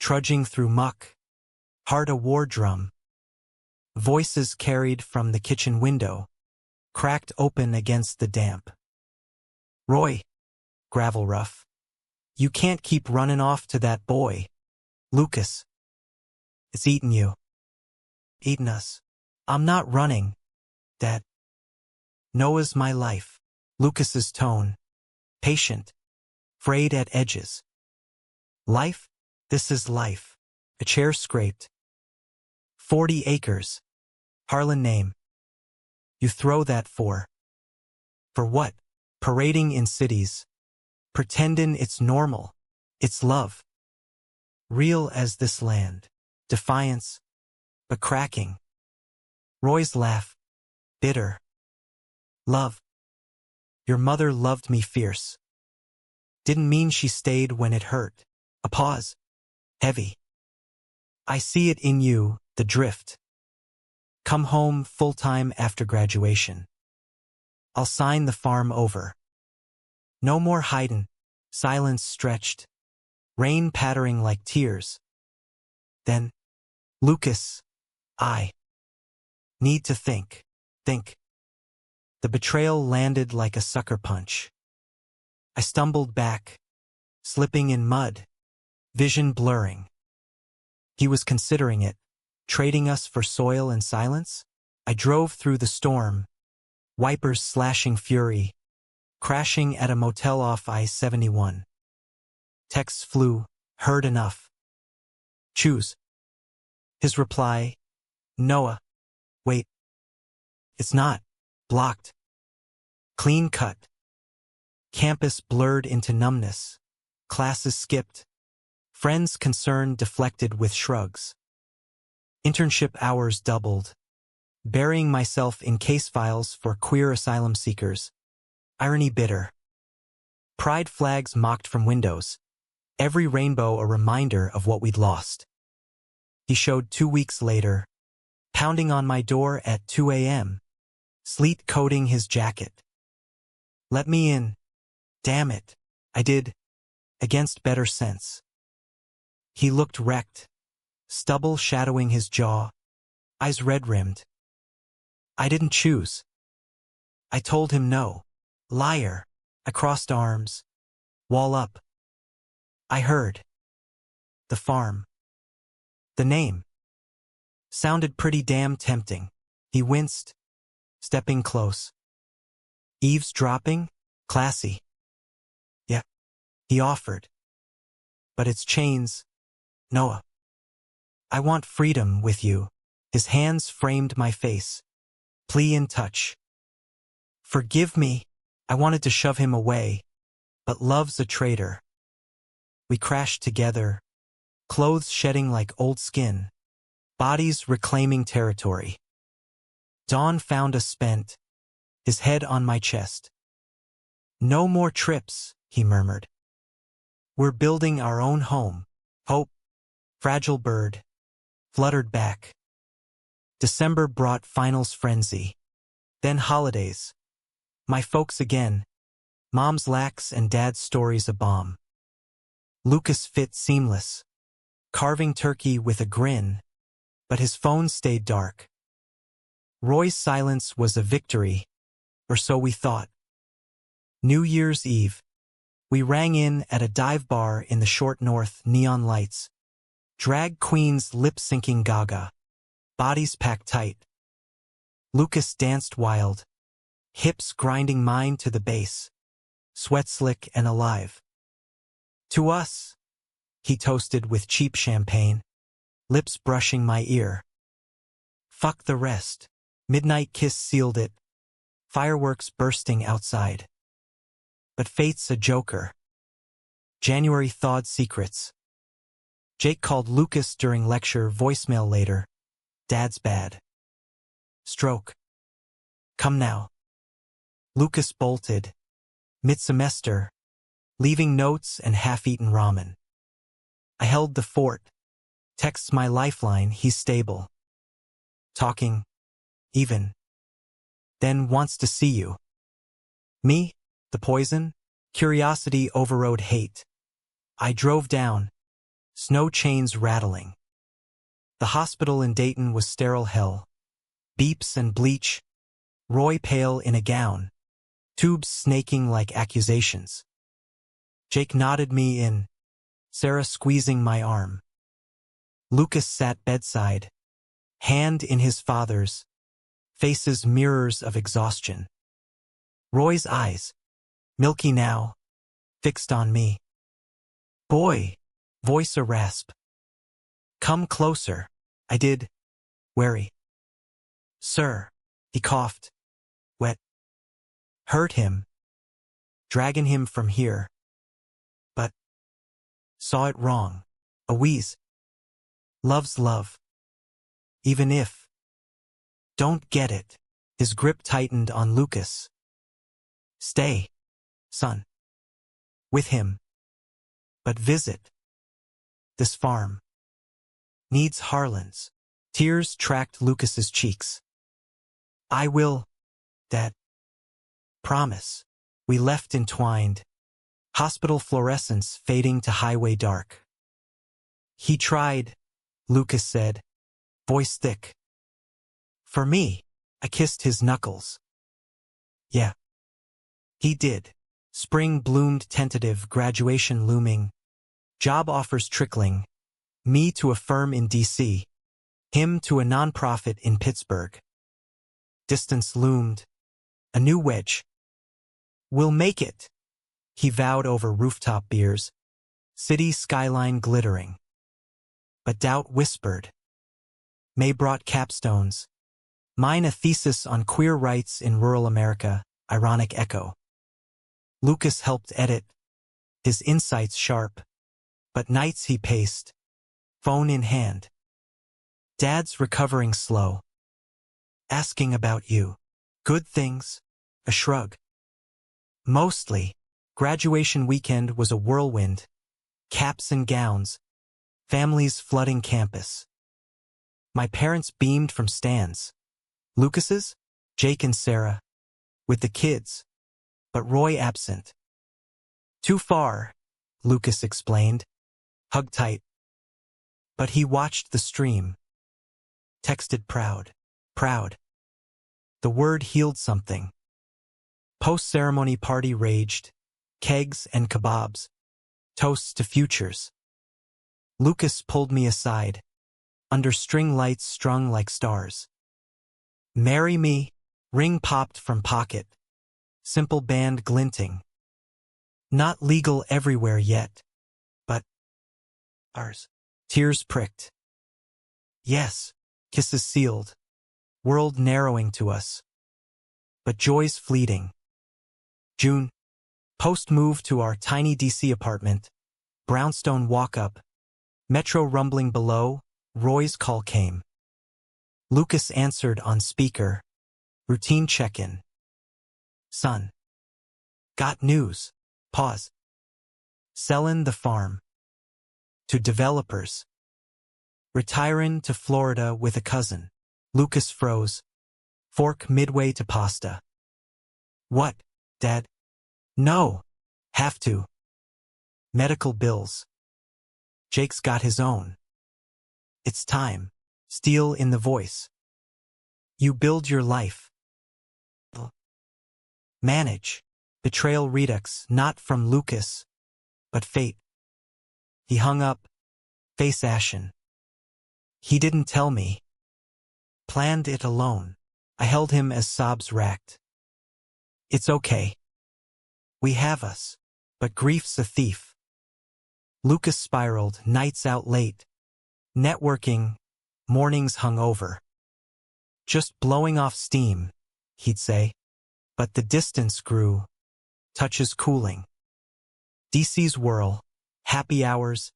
Speaker 1: trudging through muck, heart a war drum. Voices carried from the kitchen window, cracked open against the damp. Roy, gravel rough. You can't keep running off to that boy. Lucas. It's eaten you. Eaten us. I'm not running, Dad. Noah's my life. Lucas's tone. Patient. Frayed at edges. Life? This is life. A chair scraped. 40 acres. Harlan name. You throw that for. For what? Parading in cities. Pretendin' it's normal. It's love. Real as this land. Defiance. But cracking. Roy's laugh. Bitter. Love. Your mother loved me fierce. Didn't mean she stayed when it hurt. A pause. Heavy. I see it in you, the drift. Come home full-time after graduation. I'll sign the farm over. No more hidin'. Silence stretched. Rain pattering like tears. Then, Lucas, I need to think. Think. The betrayal landed like a sucker punch. I stumbled back, slipping in mud, vision blurring. He was considering it, trading us for soil and silence? I drove through the storm, wipers slashing fury, crashing at a motel off I-71. Texts flew, heard enough. Choose. His reply, Noah. Wait. It's not. Blocked. Clean cut. Campus blurred into numbness. Classes skipped. Friends concerned deflected with shrugs. Internship hours doubled. Burying myself in case files for queer asylum seekers. Irony bitter. Pride flags mocked from windows. Every rainbow a reminder of what we'd lost. He showed 2 weeks later, pounding on my door at 2 a.m., sleet coating his jacket. Let me in. Damn it. I did. Against better sense. He looked wrecked, stubble shadowing his jaw, eyes red-rimmed. I didn't choose. I told him no. Liar. I crossed arms. Wall up. I heard. The farm. The name. Sounded pretty damn tempting. He winced, stepping close. Eavesdropping? Classy. Yeah. He offered. But it's chains. Noah. I want freedom with you. His hands framed my face. Plea in touch. Forgive me. I wanted to shove him away. But love's a traitor. We crashed together, clothes shedding like old skin, bodies reclaiming territory. Dawn found us spent, his head on my chest. "No more trips," he murmured. "We're building our own home." Hope, fragile bird, fluttered back. December brought finals frenzy. Then holidays. My folks again. Mom's lax and dad's stories a bomb. Lucas fit seamless, carving turkey with a grin, but his phone stayed dark. Roy's silence was a victory, or so we thought. New Year's Eve. We rang in at a dive bar in the short north, neon lights. Drag queens lip-syncing Gaga. Bodies packed tight. Lucas danced wild, hips grinding mine to the bass, sweat slick and alive. "To us," he toasted with cheap champagne, lips brushing my ear. "Fuck the rest." Midnight kiss sealed it, fireworks bursting outside. But fate's a joker. January thawed secrets. Jake called Lucas during lecture, voicemail later. "Dad's bad. Stroke. Come now." Lucas bolted, mid-semester, leaving notes and half-eaten ramen. I held the fort. Texts my lifeline, he's stable. Talking, even. Then wants to see you. Me, the poison? Curiosity overrode hate. I drove down, snow chains rattling. The hospital in Dayton was sterile hell. Beeps and bleach, Roy pale in a gown, tubes snaking like accusations. Jake nodded me in, Sarah squeezing my arm. Lucas sat bedside, hand in his father's, faces mirrors of exhaustion. Roy's eyes, milky now, fixed on me. "Boy," voice a rasp. "Come closer." I did, wary. "Sir," he coughed, wet. "Hurt him. Dragging him from here. But saw it wrong. A wheeze. Love's love. Even if. Don't get it." His grip tightened on Lucas. "Stay, son. With him. But visit. This farm. Needs Harlan's." Tears tracked Lucas's cheeks. "I will, Dad. Promise." We left entwined. Hospital fluorescence fading to highway dark. "He tried," Lucas said, voice thick. "For me." I kissed his knuckles. "Yeah. He did." Spring bloomed tentative, graduation looming. Job offers trickling. Me to a firm in D.C. Him to a nonprofit in Pittsburgh. Distance loomed. A new wedge. "We'll make it," he vowed over rooftop beers. City skyline glittering. But doubt whispered. May brought capstones. Mine a thesis on queer rights in rural America, ironic echo. Lucas helped edit, his insights sharp. But nights he paced, phone in hand. "Dad's recovering slow. Asking about you." "Good things." A shrug. "Mostly." Graduation weekend was a whirlwind. Caps and gowns. Families flooding campus. My parents beamed from stands. Lucas's? Jake and Sarah. With the kids. But Roy absent. "Too far," Lucas explained. Hugged tight. But he watched the stream. Texted proud. Proud. The word healed something. Post-ceremony party raged. Kegs and kebabs. Toasts to futures. Lucas pulled me aside. Under string lights strung like stars. "Marry me." Ring popped from pocket. Simple band glinting. Not legal everywhere yet. But ours. Tears pricked. Yes. Kisses sealed. World narrowing to us. But joy's fleeting. June. Post-move to our tiny D.C. apartment. Brownstone walk-up. Metro rumbling below. Roy's call came. Lucas answered on speaker. Routine check-in. Son. Got news. Pause. Sellin' the farm. To developers. Retirin' to Florida with a cousin. Lucas froze. Fork midway to pasta. What, Dad? No. Have to. Medical bills. Jake's got his own. It's time. Steel in the voice. You build your life. Manage. Betrayal redux, not from Lucas, but fate. He hung up, face ashen. He didn't tell me. Planned it alone. I held him as sobs racked. It's okay. We have us. But grief's a thief. Lucas spiraled, nights out late. Networking, mornings hung over. Just blowing off steam, he'd say. But the distance grew. Touches cooling. DC's whirl, happy hours,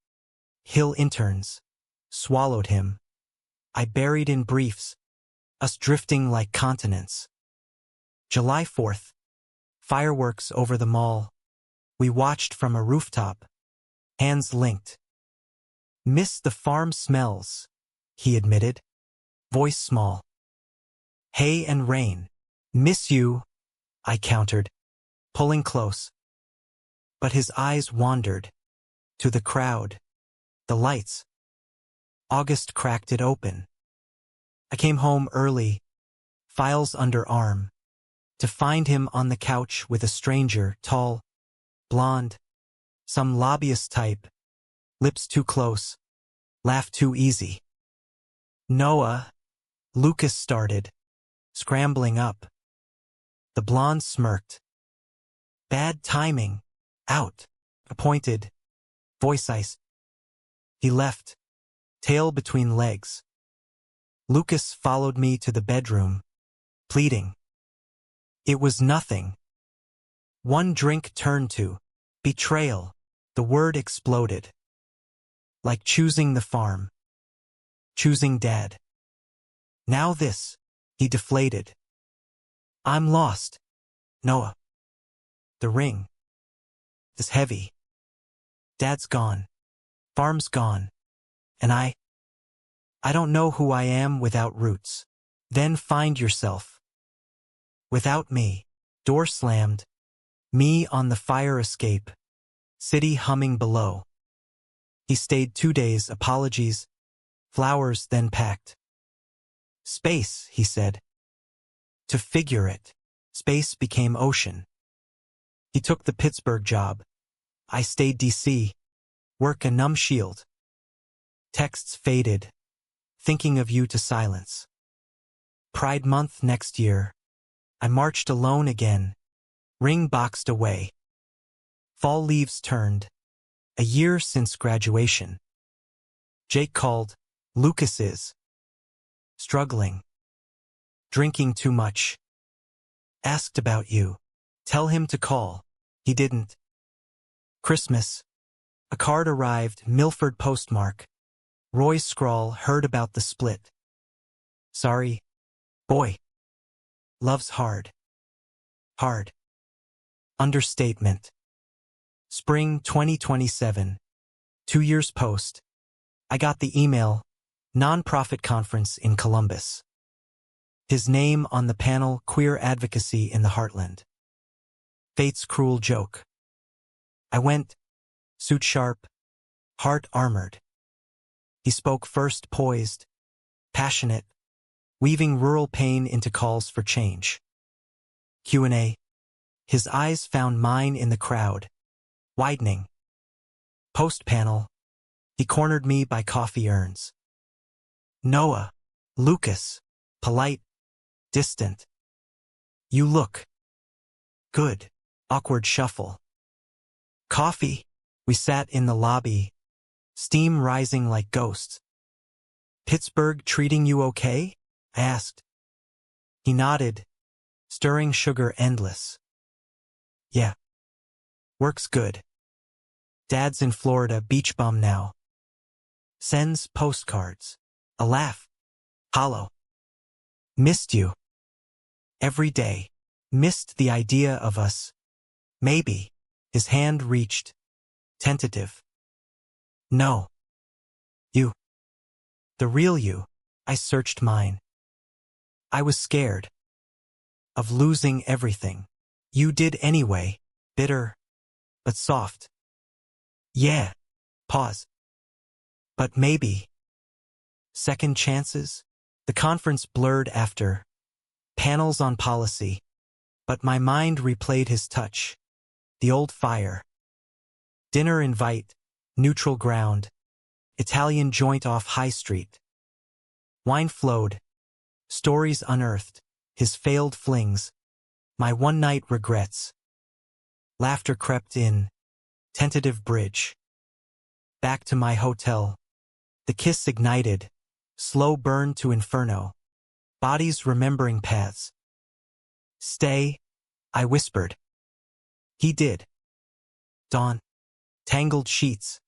Speaker 1: Hill interns, swallowed him. I buried in briefs, us drifting like continents. July 4th, fireworks over the mall. We watched from a rooftop, hands linked. Miss the farm smells, he admitted, voice small. Hay and rain. Miss you, I countered, pulling close. But his eyes wandered. To the crowd. The lights. August cracked it open. I came home early, files under arm, to find him on the couch with a stranger, tall, blonde, some lobbyist type, lips too close, laugh too easy. Noah, Lucas started, scrambling up. The blonde smirked. Bad timing. Out. Appointed. Voice ice. He left, tail between legs. Lucas followed me to the bedroom, pleading. It was nothing. One drink turned to betrayal. The word exploded. Like choosing the farm. Choosing Dad. Now this, he deflated. I'm lost. Noah. The ring. Is heavy. Dad's gone. Farm's gone. And I don't know who I am without roots. Then find yourself. Without me. Door slammed. Me on the fire escape. City humming below. He stayed 2 days, apologies. Flowers then packed. Space, he said. To figure it. Space became ocean. He took the Pittsburgh job. I stayed DC. Work a numb shield. Texts faded. Thinking of you to silence. Pride Month next year. I marched alone again. Ring boxed away. Fall leaves turned. A year since graduation. Jake called. Lucas is. Struggling. Drinking too much. Asked about you. Tell him to call. He didn't. Christmas. A card arrived, Milford postmark. Roy's scrawl, heard about the split. Sorry. Boy. Love's hard. Hard. Understatement. Spring 2027. 2 years post. I got the email. Nonprofit conference in Columbus. His name on the panel, Queer Advocacy in the Heartland. Fate's cruel joke. I went, suit sharp, heart armored. He spoke first poised, passionate, weaving rural pain into calls for change. Q&A. His eyes found mine in the crowd, widening. Post-panel. He cornered me by coffee urns. Noah. Lucas. Polite. Distant. You look. Good. Awkward shuffle. Coffee. We sat in the lobby. Steam rising like ghosts. Pittsburgh treating you okay? I asked. He nodded. Stirring sugar endless. Yeah. Works good. Dad's in Florida, beach bum now. Sends postcards. A laugh. Hollow. Missed you. Every day. Missed the idea of us. Maybe. His hand reached. Tentative. No. You. The real you. I searched mine. I was scared. Of losing everything. You did anyway. Bitter. But soft. Yeah. Pause. But maybe. Second chances? The conference blurred after. Panels on policy. But my mind replayed his touch. The old fire. Dinner invite. Neutral ground. Italian joint off High Street. Wine flowed. Stories unearthed. His failed flings. My one-night regrets. Laughter crept in. Tentative bridge. Back to my hotel. The kiss ignited. Slow burn to inferno. Bodies remembering paths. Stay, I whispered. He did. Dawn. Tangled sheets.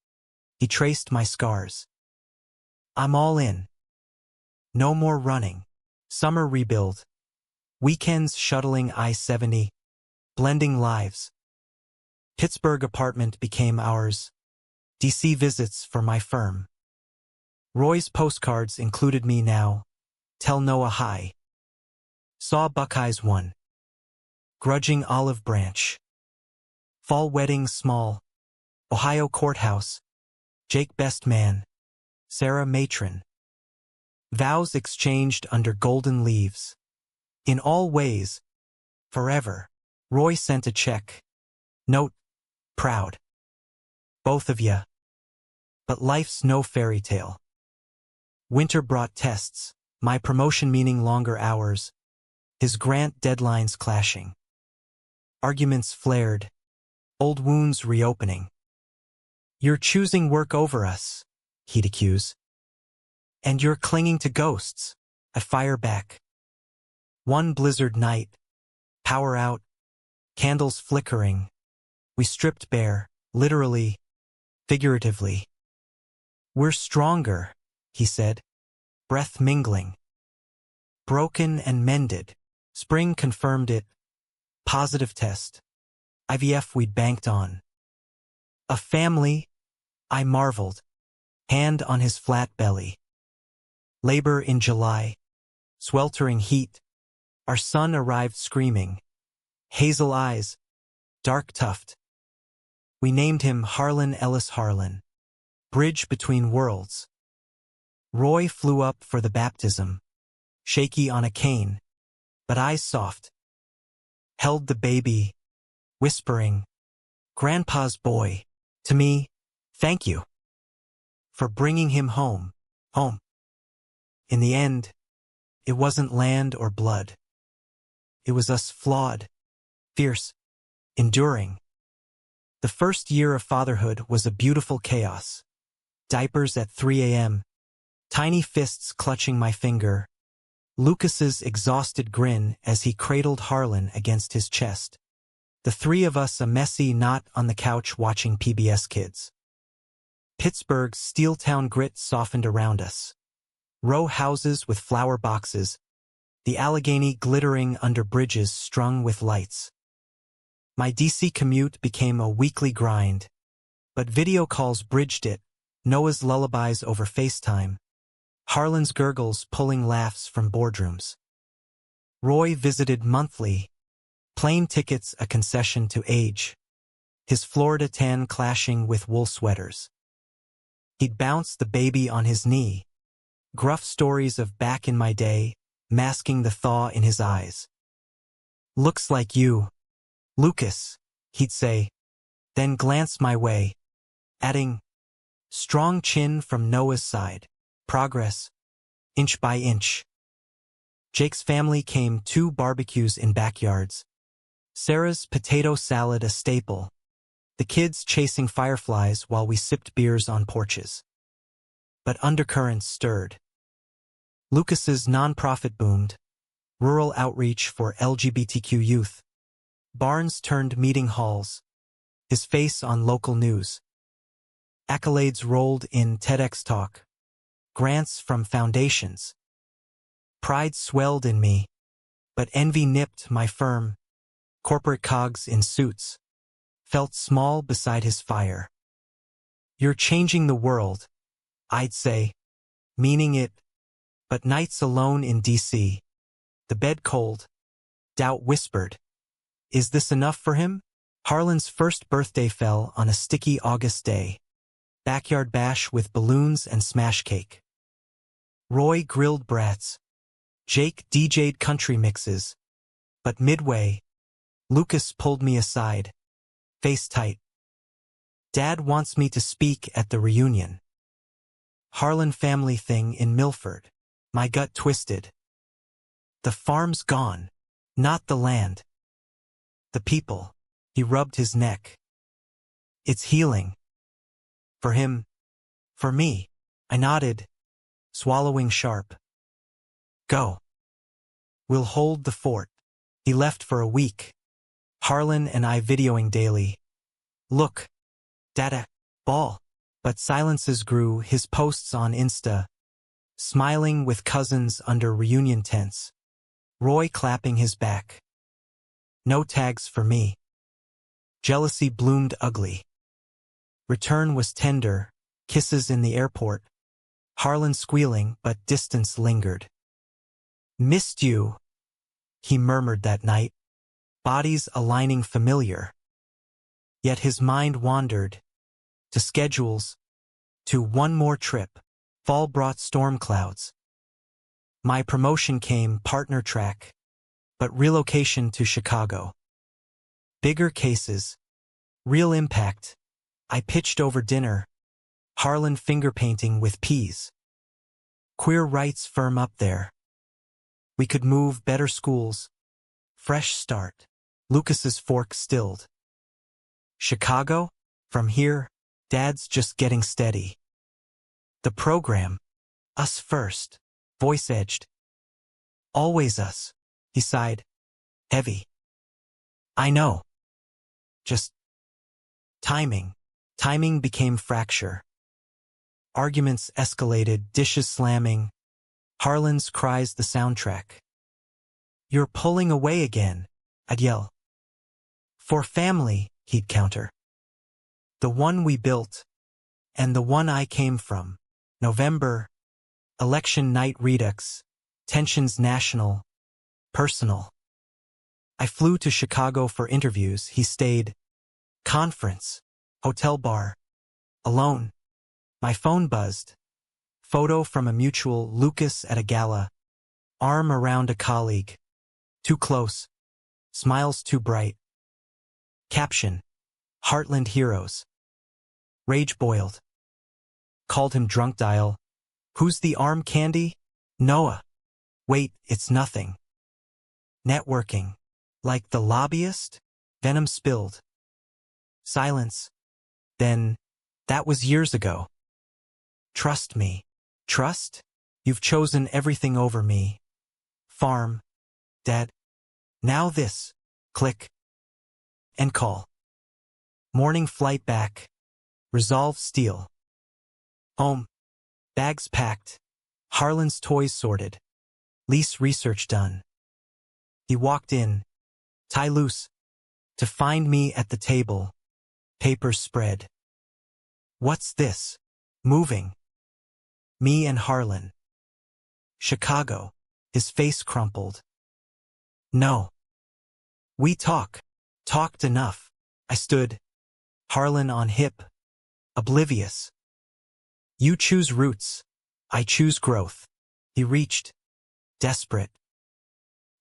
Speaker 1: He traced my scars. I'm all in. No more running. Summer rebuild. Weekends shuttling I-70. Blending lives. Pittsburgh apartment became ours. DC visits for my firm. Roy's postcards included me now. Tell Noah hi. Saw Buckeyes won. Grudging olive branch. Fall wedding small. Ohio courthouse. Jake best man. Sarah matron. Vows exchanged under golden leaves. In all ways. Forever. Roy sent a check. Note. Proud. Both of ya. But life's no fairy tale. Winter brought tests, my promotion meaning longer hours, his grant deadlines clashing. Arguments flared, old wounds reopening. You're choosing work over us, he'd accuse. And you're clinging to ghosts, I fire back. One blizzard night, power out, candles flickering. We stripped bare, literally, figuratively. We're stronger, he said, breath mingling. Broken and mended. Spring confirmed it. Positive test. IVF we'd banked on. A family, I marveled. Hand on his flat belly. Labor in July. Sweltering heat. Our son arrived screaming. Hazel eyes. Dark tuft. We named him Harlan Ellis Harlan. Bridge between worlds. Roy flew up for the baptism. Shaky on a cane. But eyes soft. Held the baby. Whispering. Grandpa's boy. To me, thank you. For bringing him home. Home. In the end, it wasn't land or blood. It was us flawed. Fierce. Enduring. The first year of fatherhood was a beautiful chaos. Diapers at 3 a.m. Tiny fists clutching my finger. Lucas's exhausted grin as he cradled Harlan against his chest. The three of us a messy knot on the couch watching PBS Kids. Pittsburgh's Steeltown grit softened around us. Row houses with flower boxes. The Allegheny glittering under bridges strung with lights. My DC commute became a weekly grind. But video calls bridged it. Noah's lullabies over FaceTime. Harlan's gurgles pulling laughs from boardrooms. Roy visited monthly. Plane tickets a concession to age. His Florida tan clashing with wool sweaters. He'd bounce the baby on his knee. Gruff stories of back in my day, masking the thaw in his eyes. Looks like you. Lucas, he'd say, then glance my way, adding, strong chin from Noah's side. Progress, inch by inch. Jake's family came 2 barbecues in backyards. Sarah's potato salad a staple. The kids chasing fireflies while we sipped beers on porches. But undercurrents stirred. Lucas's nonprofit boomed. Rural outreach for LGBTQ youth. Barnes turned meeting halls. His face on local news. Accolades rolled in TEDx talk. Grants from foundations. Pride swelled in me, but envy nipped my firm. Corporate cogs in suits felt small beside his fire. You're changing the world, I'd say, meaning it, but nights alone in D.C., the bed cold, doubt whispered, is this enough for him? Harlan's first birthday fell on a sticky August day. Backyard bash with balloons and smash cake. Roy grilled brats. Jake DJ'd country mixes. But midway, Lucas pulled me aside, face tight. Dad wants me to speak at the reunion. Harlan family thing in Milford. My gut twisted. The farm's gone, not the land. The people. He rubbed his neck. It's healing. For him. For me. I nodded, swallowing sharp. Go. We'll hold the fort. He left for a week. Harlan and I videoing daily. Look. Dada. Ball. But silences grew, his posts on Insta. Smiling with cousins under reunion tents. Roy clapping his back. No tags for me. Jealousy bloomed ugly. Return was tender, kisses in the airport. Harlan squealing, but distance lingered. Missed you, he murmured that night, bodies aligning familiar. Yet his mind wandered, to schedules, to one more trip. Fall brought storm clouds. My promotion came partner track, but relocation to Chicago. Bigger cases, real impact. I pitched over dinner, Harlan finger painting with peas. Queer rights firm up there. We could move, better schools. Fresh start. Lucas's fork stilled. Chicago? From here, Dad's just getting steady. The program. Us first. Voice edged. Always us. He sighed. Heavy. I know. Just timing. Timing became fracture. Arguments escalated, dishes slamming. Harlan's cries the soundtrack. You're pulling away again, I'd yell. For family, he'd counter. The one we built, and the one I came from. November, election night redux, tensions national, personal. I flew to Chicago for interviews, he stayed. Conference, hotel bar, alone. My phone buzzed. Photo from a mutual, Lucas at a gala. Arm around a colleague. Too close. Smiles too bright. Caption. Heartland heroes. Rage boiled. Called him drunk dial. Who's the arm candy? Noah. Wait, it's nothing. Networking. Like the lobbyist? Venom spilled. Silence. Then, that was years ago. Trust me. Trust? You've chosen everything over me. Farm. Dad. Now this. Click. End call. Morning flight back. Resolve steel. Home. Bags packed. Harlan's toys sorted. Lease research done. He walked in. Tie loose. To find me at the table. Papers spread. What's this? Moving. Me and Harlan. Chicago. His face crumpled. No. We talk. Talked enough. I stood. Harlan on hip. Oblivious. You choose roots. I choose growth. He reached. Desperate.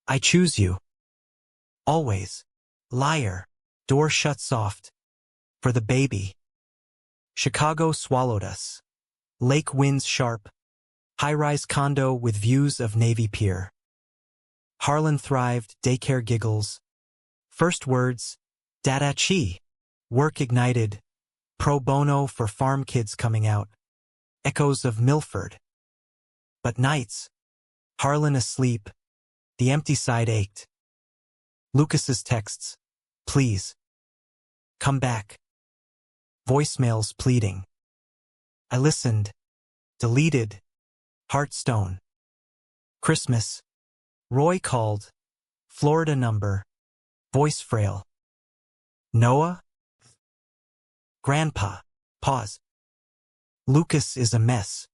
Speaker 1: I choose you. Always. Liar. Door shut soft. For the baby. Chicago swallowed us. Lake winds sharp. High-rise condo with views of Navy Pier. Harlan thrived, daycare giggles. First words, Dada Chi. Work ignited. Pro bono for farm kids coming out. Echoes of Milford. But nights. Harlan asleep. The empty side ached. Lucas's texts. Please. Come back. Voicemails pleading. I listened. Deleted. Heartstone. Christmas. Roy called. Florida number. Voice frail. Noah? Grandpa. Pause. Lucas is a mess.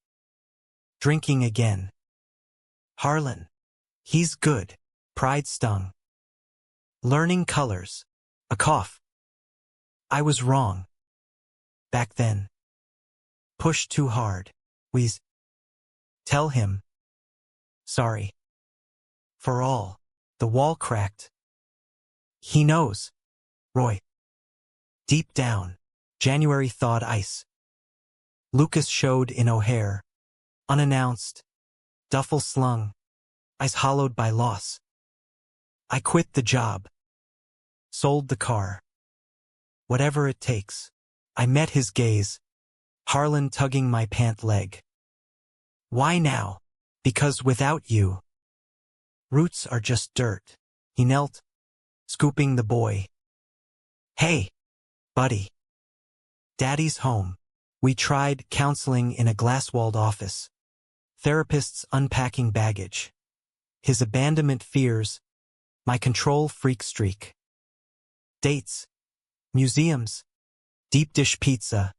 Speaker 1: Drinking again. Harlan. He's good. Pride stung. Learning colors. A cough. I was wrong. Back then. Push too hard. Wheeze. Tell him. Sorry. For all. The wall cracked. He knows. Roy. Deep down. January thawed ice. Lucas showed in O'Hare. Unannounced. Duffel slung. Eyes hollowed by loss. I quit the job. Sold the car. Whatever it takes. I met his gaze. Harlan tugging my pant leg. Why now? Because without you. Roots are just dirt. He knelt, scooping the boy. Hey, buddy. Daddy's home. We tried counseling in a glass-walled office. Therapists unpacking baggage. His abandonment fears. My control freak streak. Dates. Museums. Deep dish pizza.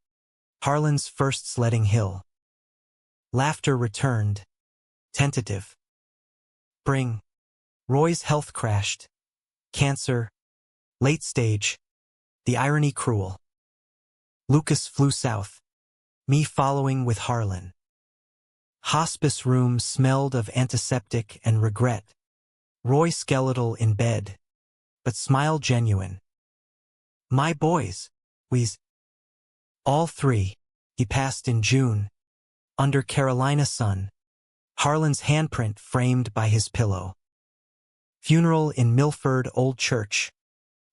Speaker 1: Harlan's first sledding hill. Laughter returned. Tentative. Spring. Roy's health crashed. Cancer. Late stage. The irony cruel. Lucas flew south. Me following with Harlan. Hospice room smelled of antiseptic and regret. Roy skeletal in bed. But smile genuine. My boys. Wheeze. All three. He passed in June. Under Carolina sun. Harlan's handprint framed by his pillow. Funeral in Milford Old Church.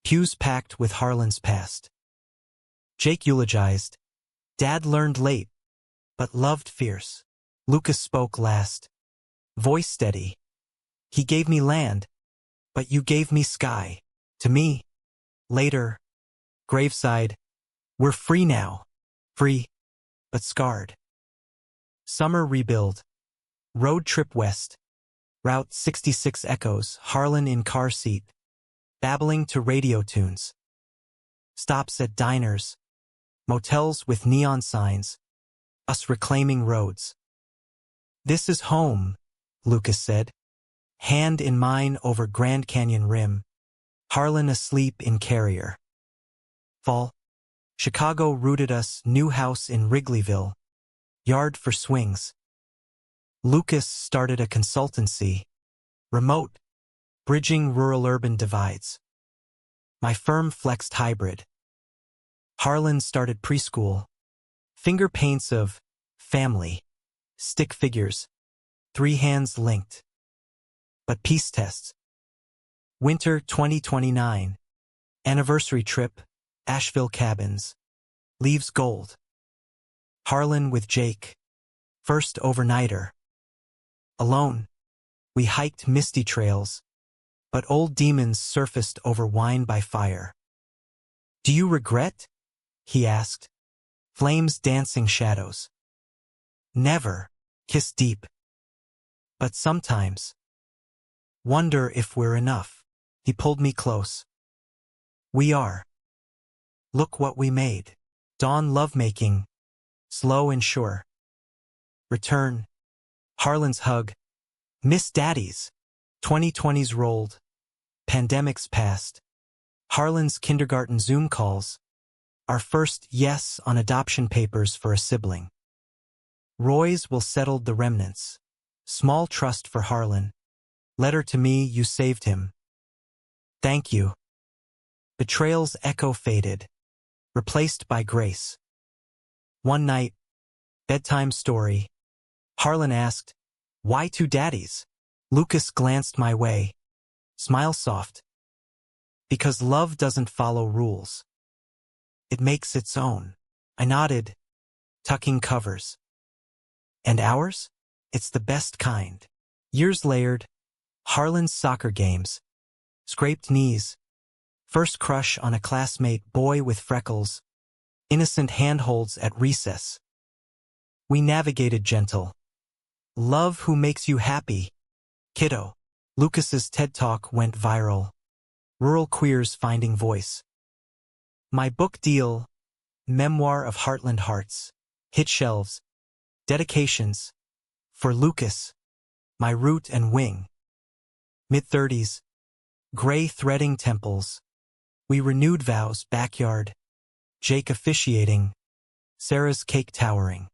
Speaker 1: Pews packed with Harlan's past. Jake eulogized. Dad learned late, but loved fierce. Lucas spoke last. Voice steady. He gave me land, but you gave me sky. To me. Later. Graveside. We're free now. Free, but scarred. Summer rebuild. Road trip west. Route 66 echoes. Harlan in car seat. Babbling to radio tunes. Stops at diners. Motels with neon signs. Us reclaiming roads. This is home, Lucas said. Hand in mine over Grand Canyon rim. Harlan asleep in carrier. Fall. Chicago rooted us. New house in Wrigleyville. Yard for swings. Lucas started a consultancy. Remote. Bridging rural-urban divides. My firm flexed hybrid. Harlan started preschool. Finger paints of family. Stick figures. 3 hands linked. But peace tests. Winter 2029. Anniversary trip. Asheville cabins. Leaves gold. Harlan with Jake. First overnighter. Alone. We hiked misty trails. But old demons surfaced over wine by fire. Do you regret? He asked. Flames dancing shadows. Never. Kiss deep. But sometimes. Wonder if we're enough. He pulled me close. We are. Look what we made. Dawn lovemaking. Slow and sure. Return. Harlan's hug. Miss Daddies. 2020s rolled. Pandemics passed. Harlan's kindergarten Zoom calls. Our first yes on adoption papers for a sibling. Roy's will settle the remnants. Small trust for Harlan. Letter to me, you saved him. Thank you. Betrayal's echo faded. Replaced by grace. One night. Bedtime story. Harlan asked, why 2 daddies? Lucas glanced my way. Smile soft. Because love doesn't follow rules. It makes its own. I nodded, tucking covers. And ours? It's the best kind. Years layered. Harlan's soccer games. Scraped knees. First crush on a classmate boy with freckles. Innocent handholds at recess. We navigated gentle. Love who makes you happy. Kiddo. Lucas's TED Talk went viral. Rural queers finding voice. My book deal, Memoir of Heartland Hearts, hit shelves. Dedications. For Lucas, my root and wing. Mid-30s. Gray threading temples. We renewed vows, backyard. Jake officiating. Sarah's cake towering.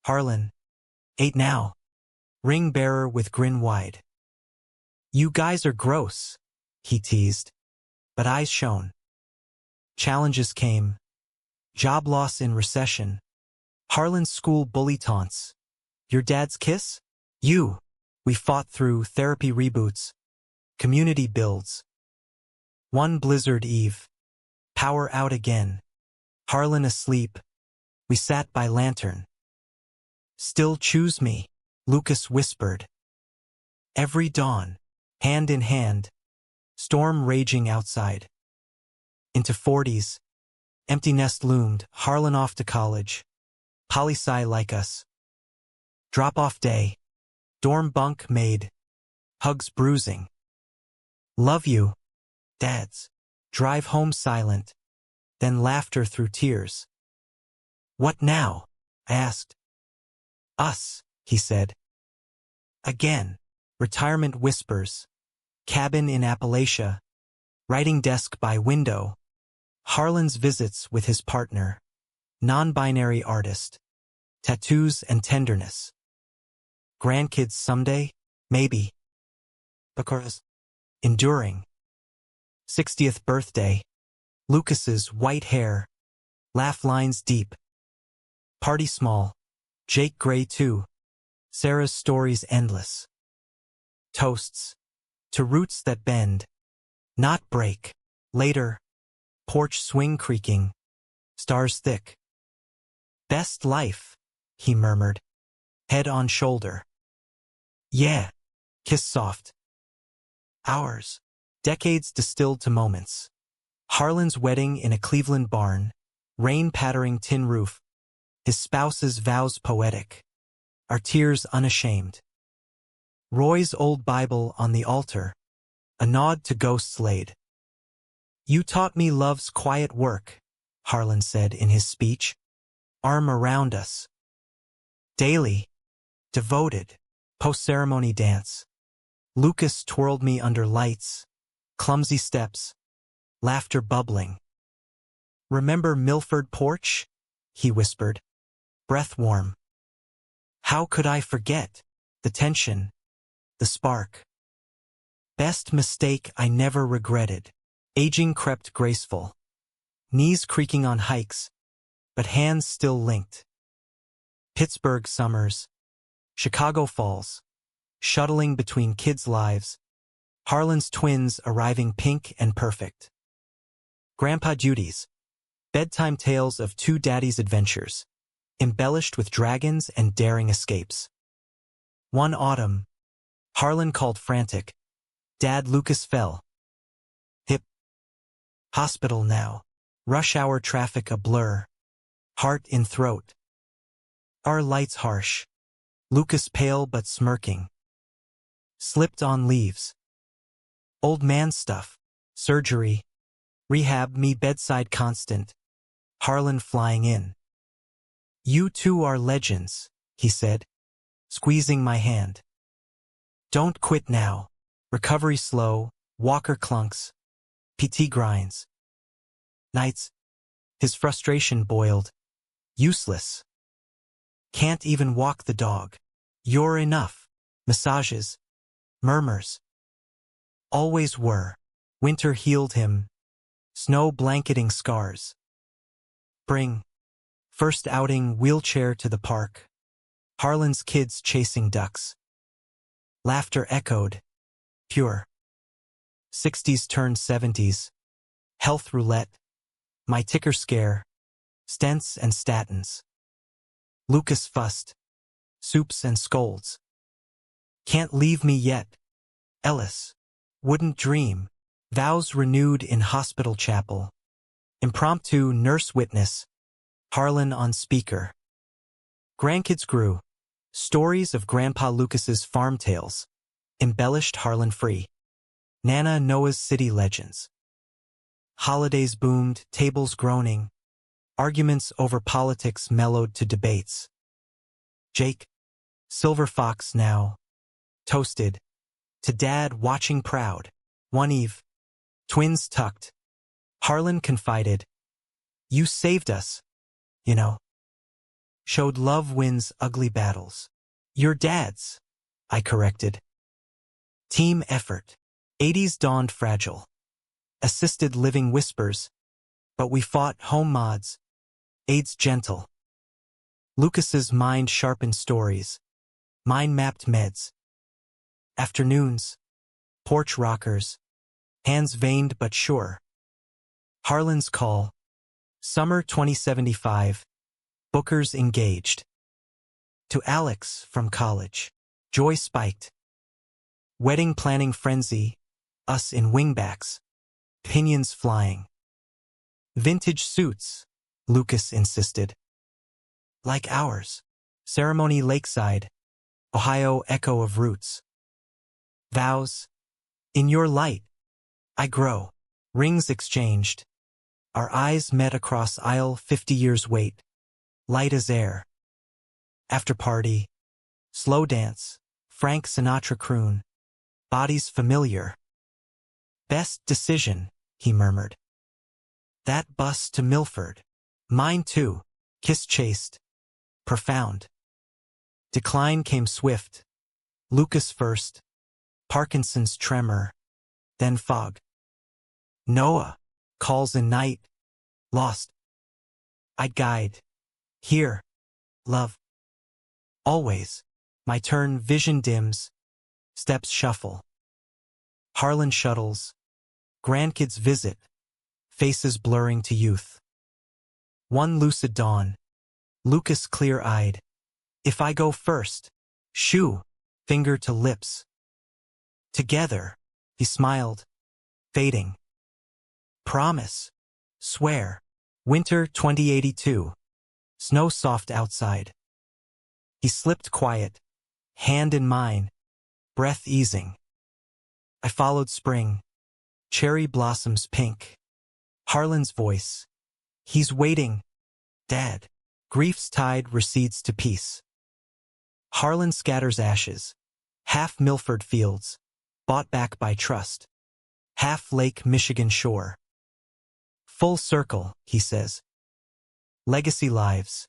Speaker 1: Harlan. 8 now. Ring bearer with grin wide. You guys are gross, he teased. But eyes shone. Challenges came. Job loss in recession. Harlan's school bully taunts. Your dad's kiss? You. We fought through therapy reboots. Community builds. One blizzard eve. Power out again. Harlan asleep. We sat by lantern. Still choose me, Lucas whispered. Every dawn, hand in hand, storm raging outside. Into 40s, empty nest loomed, Harlan off to college. Poli-sci like us. Drop-off day, dorm bunk made, hugs bruising. Love you, dads. Drive home silent, then laughter through tears. What now? I asked. Us, he said. Again, retirement whispers. Cabin in Appalachia. Writing desk by window. Harlan's visits with his partner. Non-binary artist. Tattoos and tenderness. Grandkids someday? Maybe. Because. Enduring. 60th birthday. Lucas's white hair. Laugh lines deep. Party small. Jake Gray too. Sarah's stories endless. Toasts. To roots that bend. Not break. Later. Porch swing creaking. Stars thick. Best life, he murmured. Head on shoulder. Yeah. Kiss soft. Hours. Decades distilled to moments. Harlan's wedding in a Cleveland barn. Rain pattering tin roof. His spouse's vows poetic. Our tears unashamed. Roy's old Bible on the altar. A nod to ghosts laid. You taught me love's quiet work, Harlan said in his speech. Arm around us. Daily. Devoted. Post-ceremony dance. Lucas twirled me under lights. Clumsy steps. Laughter bubbling. Remember Milford Porch? He whispered. Breath warm. How could I forget? The tension. The spark. Best mistake I never regretted. Aging crept graceful. Knees creaking on hikes, but hands still linked. Pittsburgh summers. Chicago falls. Shuttling between kids' lives. Harlan's twins arriving pink and perfect. Grandpa duties. Bedtime tales of two daddies' adventures. Embellished with dragons and daring escapes. One autumn. Harlan called frantic. Dad, Lucas fell. Hip. Hospital now. Rush hour traffic a blur. Heart in throat. Our lights harsh. Lucas pale but smirking. Slipped on leaves. Old man stuff. Surgery. Rehab me bedside constant. Harlan flying in. You two are legends, he said, squeezing my hand. Don't quit now. Recovery slow, walker clunks. PT grinds. Nights. His frustration boiled. Useless. Can't even walk the dog. You're enough. Massages. Murmurs. Always were. Winter healed him. Snow blanketing scars. Spring. First outing wheelchair to the park. Harlan's kids chasing ducks. Laughter echoed. Pure. 60s turned 70s. Health roulette. My ticker scare. Stents and statins. Lucas fussed. Soups and scolds. Can't leave me yet. Ellis. Wouldn't dream. Vows renewed in hospital chapel. Impromptu nurse witness. Harlan on speaker. Grandkids grew. Stories of Grandpa Lucas's farm tales. embellished Harlan free. Nana Noah's city legends. Holidays boomed, tables groaning. Arguments over politics mellowed to debates. Jake, Silver Fox now, toasted, to Dad watching proud. One eve, twins tucked. Harlan confided, "You saved us, you know." Showed love wins ugly battles. "Your dad's," I corrected. Team effort. 80s dawned fragile. Assisted living whispers, but we fought home mods. AIDS gentle. Lucas's mind sharpened stories. Mine mapped meds. Afternoons. Porch rockers. Hands veined but sure. Harlan's call. Summer 2075. Bookers engaged. To Alex from college. Joy spiked. Wedding planning frenzy. Us in wingbacks. Pinions flying. Vintage suits, Lucas insisted. Like ours. Ceremony lakeside. Ohio echo of roots. Vows. In your light. I grow. Rings exchanged. Our eyes met across aisle 50 years wait. Light as air. After party. Slow dance. Frank Sinatra croon. Bodies familiar. Best decision, he murmured. That bus to Milford. Mine too. Kiss chaste. Profound. Decline came swift. Lucas first. Parkinson's tremor. Then fog. Noah. Calls in night. Lost. I'd guide. Here. Love. Always. My turn vision dims. Steps shuffle. Harlan shuttles. Grandkids visit. Faces blurring to youth. One lucid dawn. Lucas clear-eyed. If I go first. Shoo. Finger to lips. Together. He smiled. Fading. Promise. Swear. Winter 2082. Snow soft outside. He slipped quiet. Hand in mine. Breath easing. I followed spring. Cherry blossoms pink. Harlan's voice. He's waiting. Dad. Grief's tide recedes to peace. Harlan scatters ashes. Half Milford fields. Bought back by trust. Half Lake Michigan shore. Full circle, he says. Legacy lives.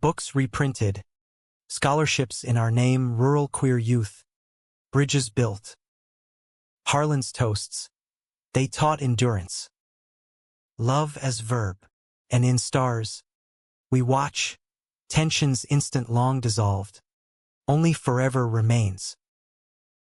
Speaker 1: Books reprinted. Scholarships in our name, rural queer youth. Bridges built. Harlan's toasts. They taught endurance. Love as verb. And in stars. We watch. Tensions instant long dissolved. Only forever remains.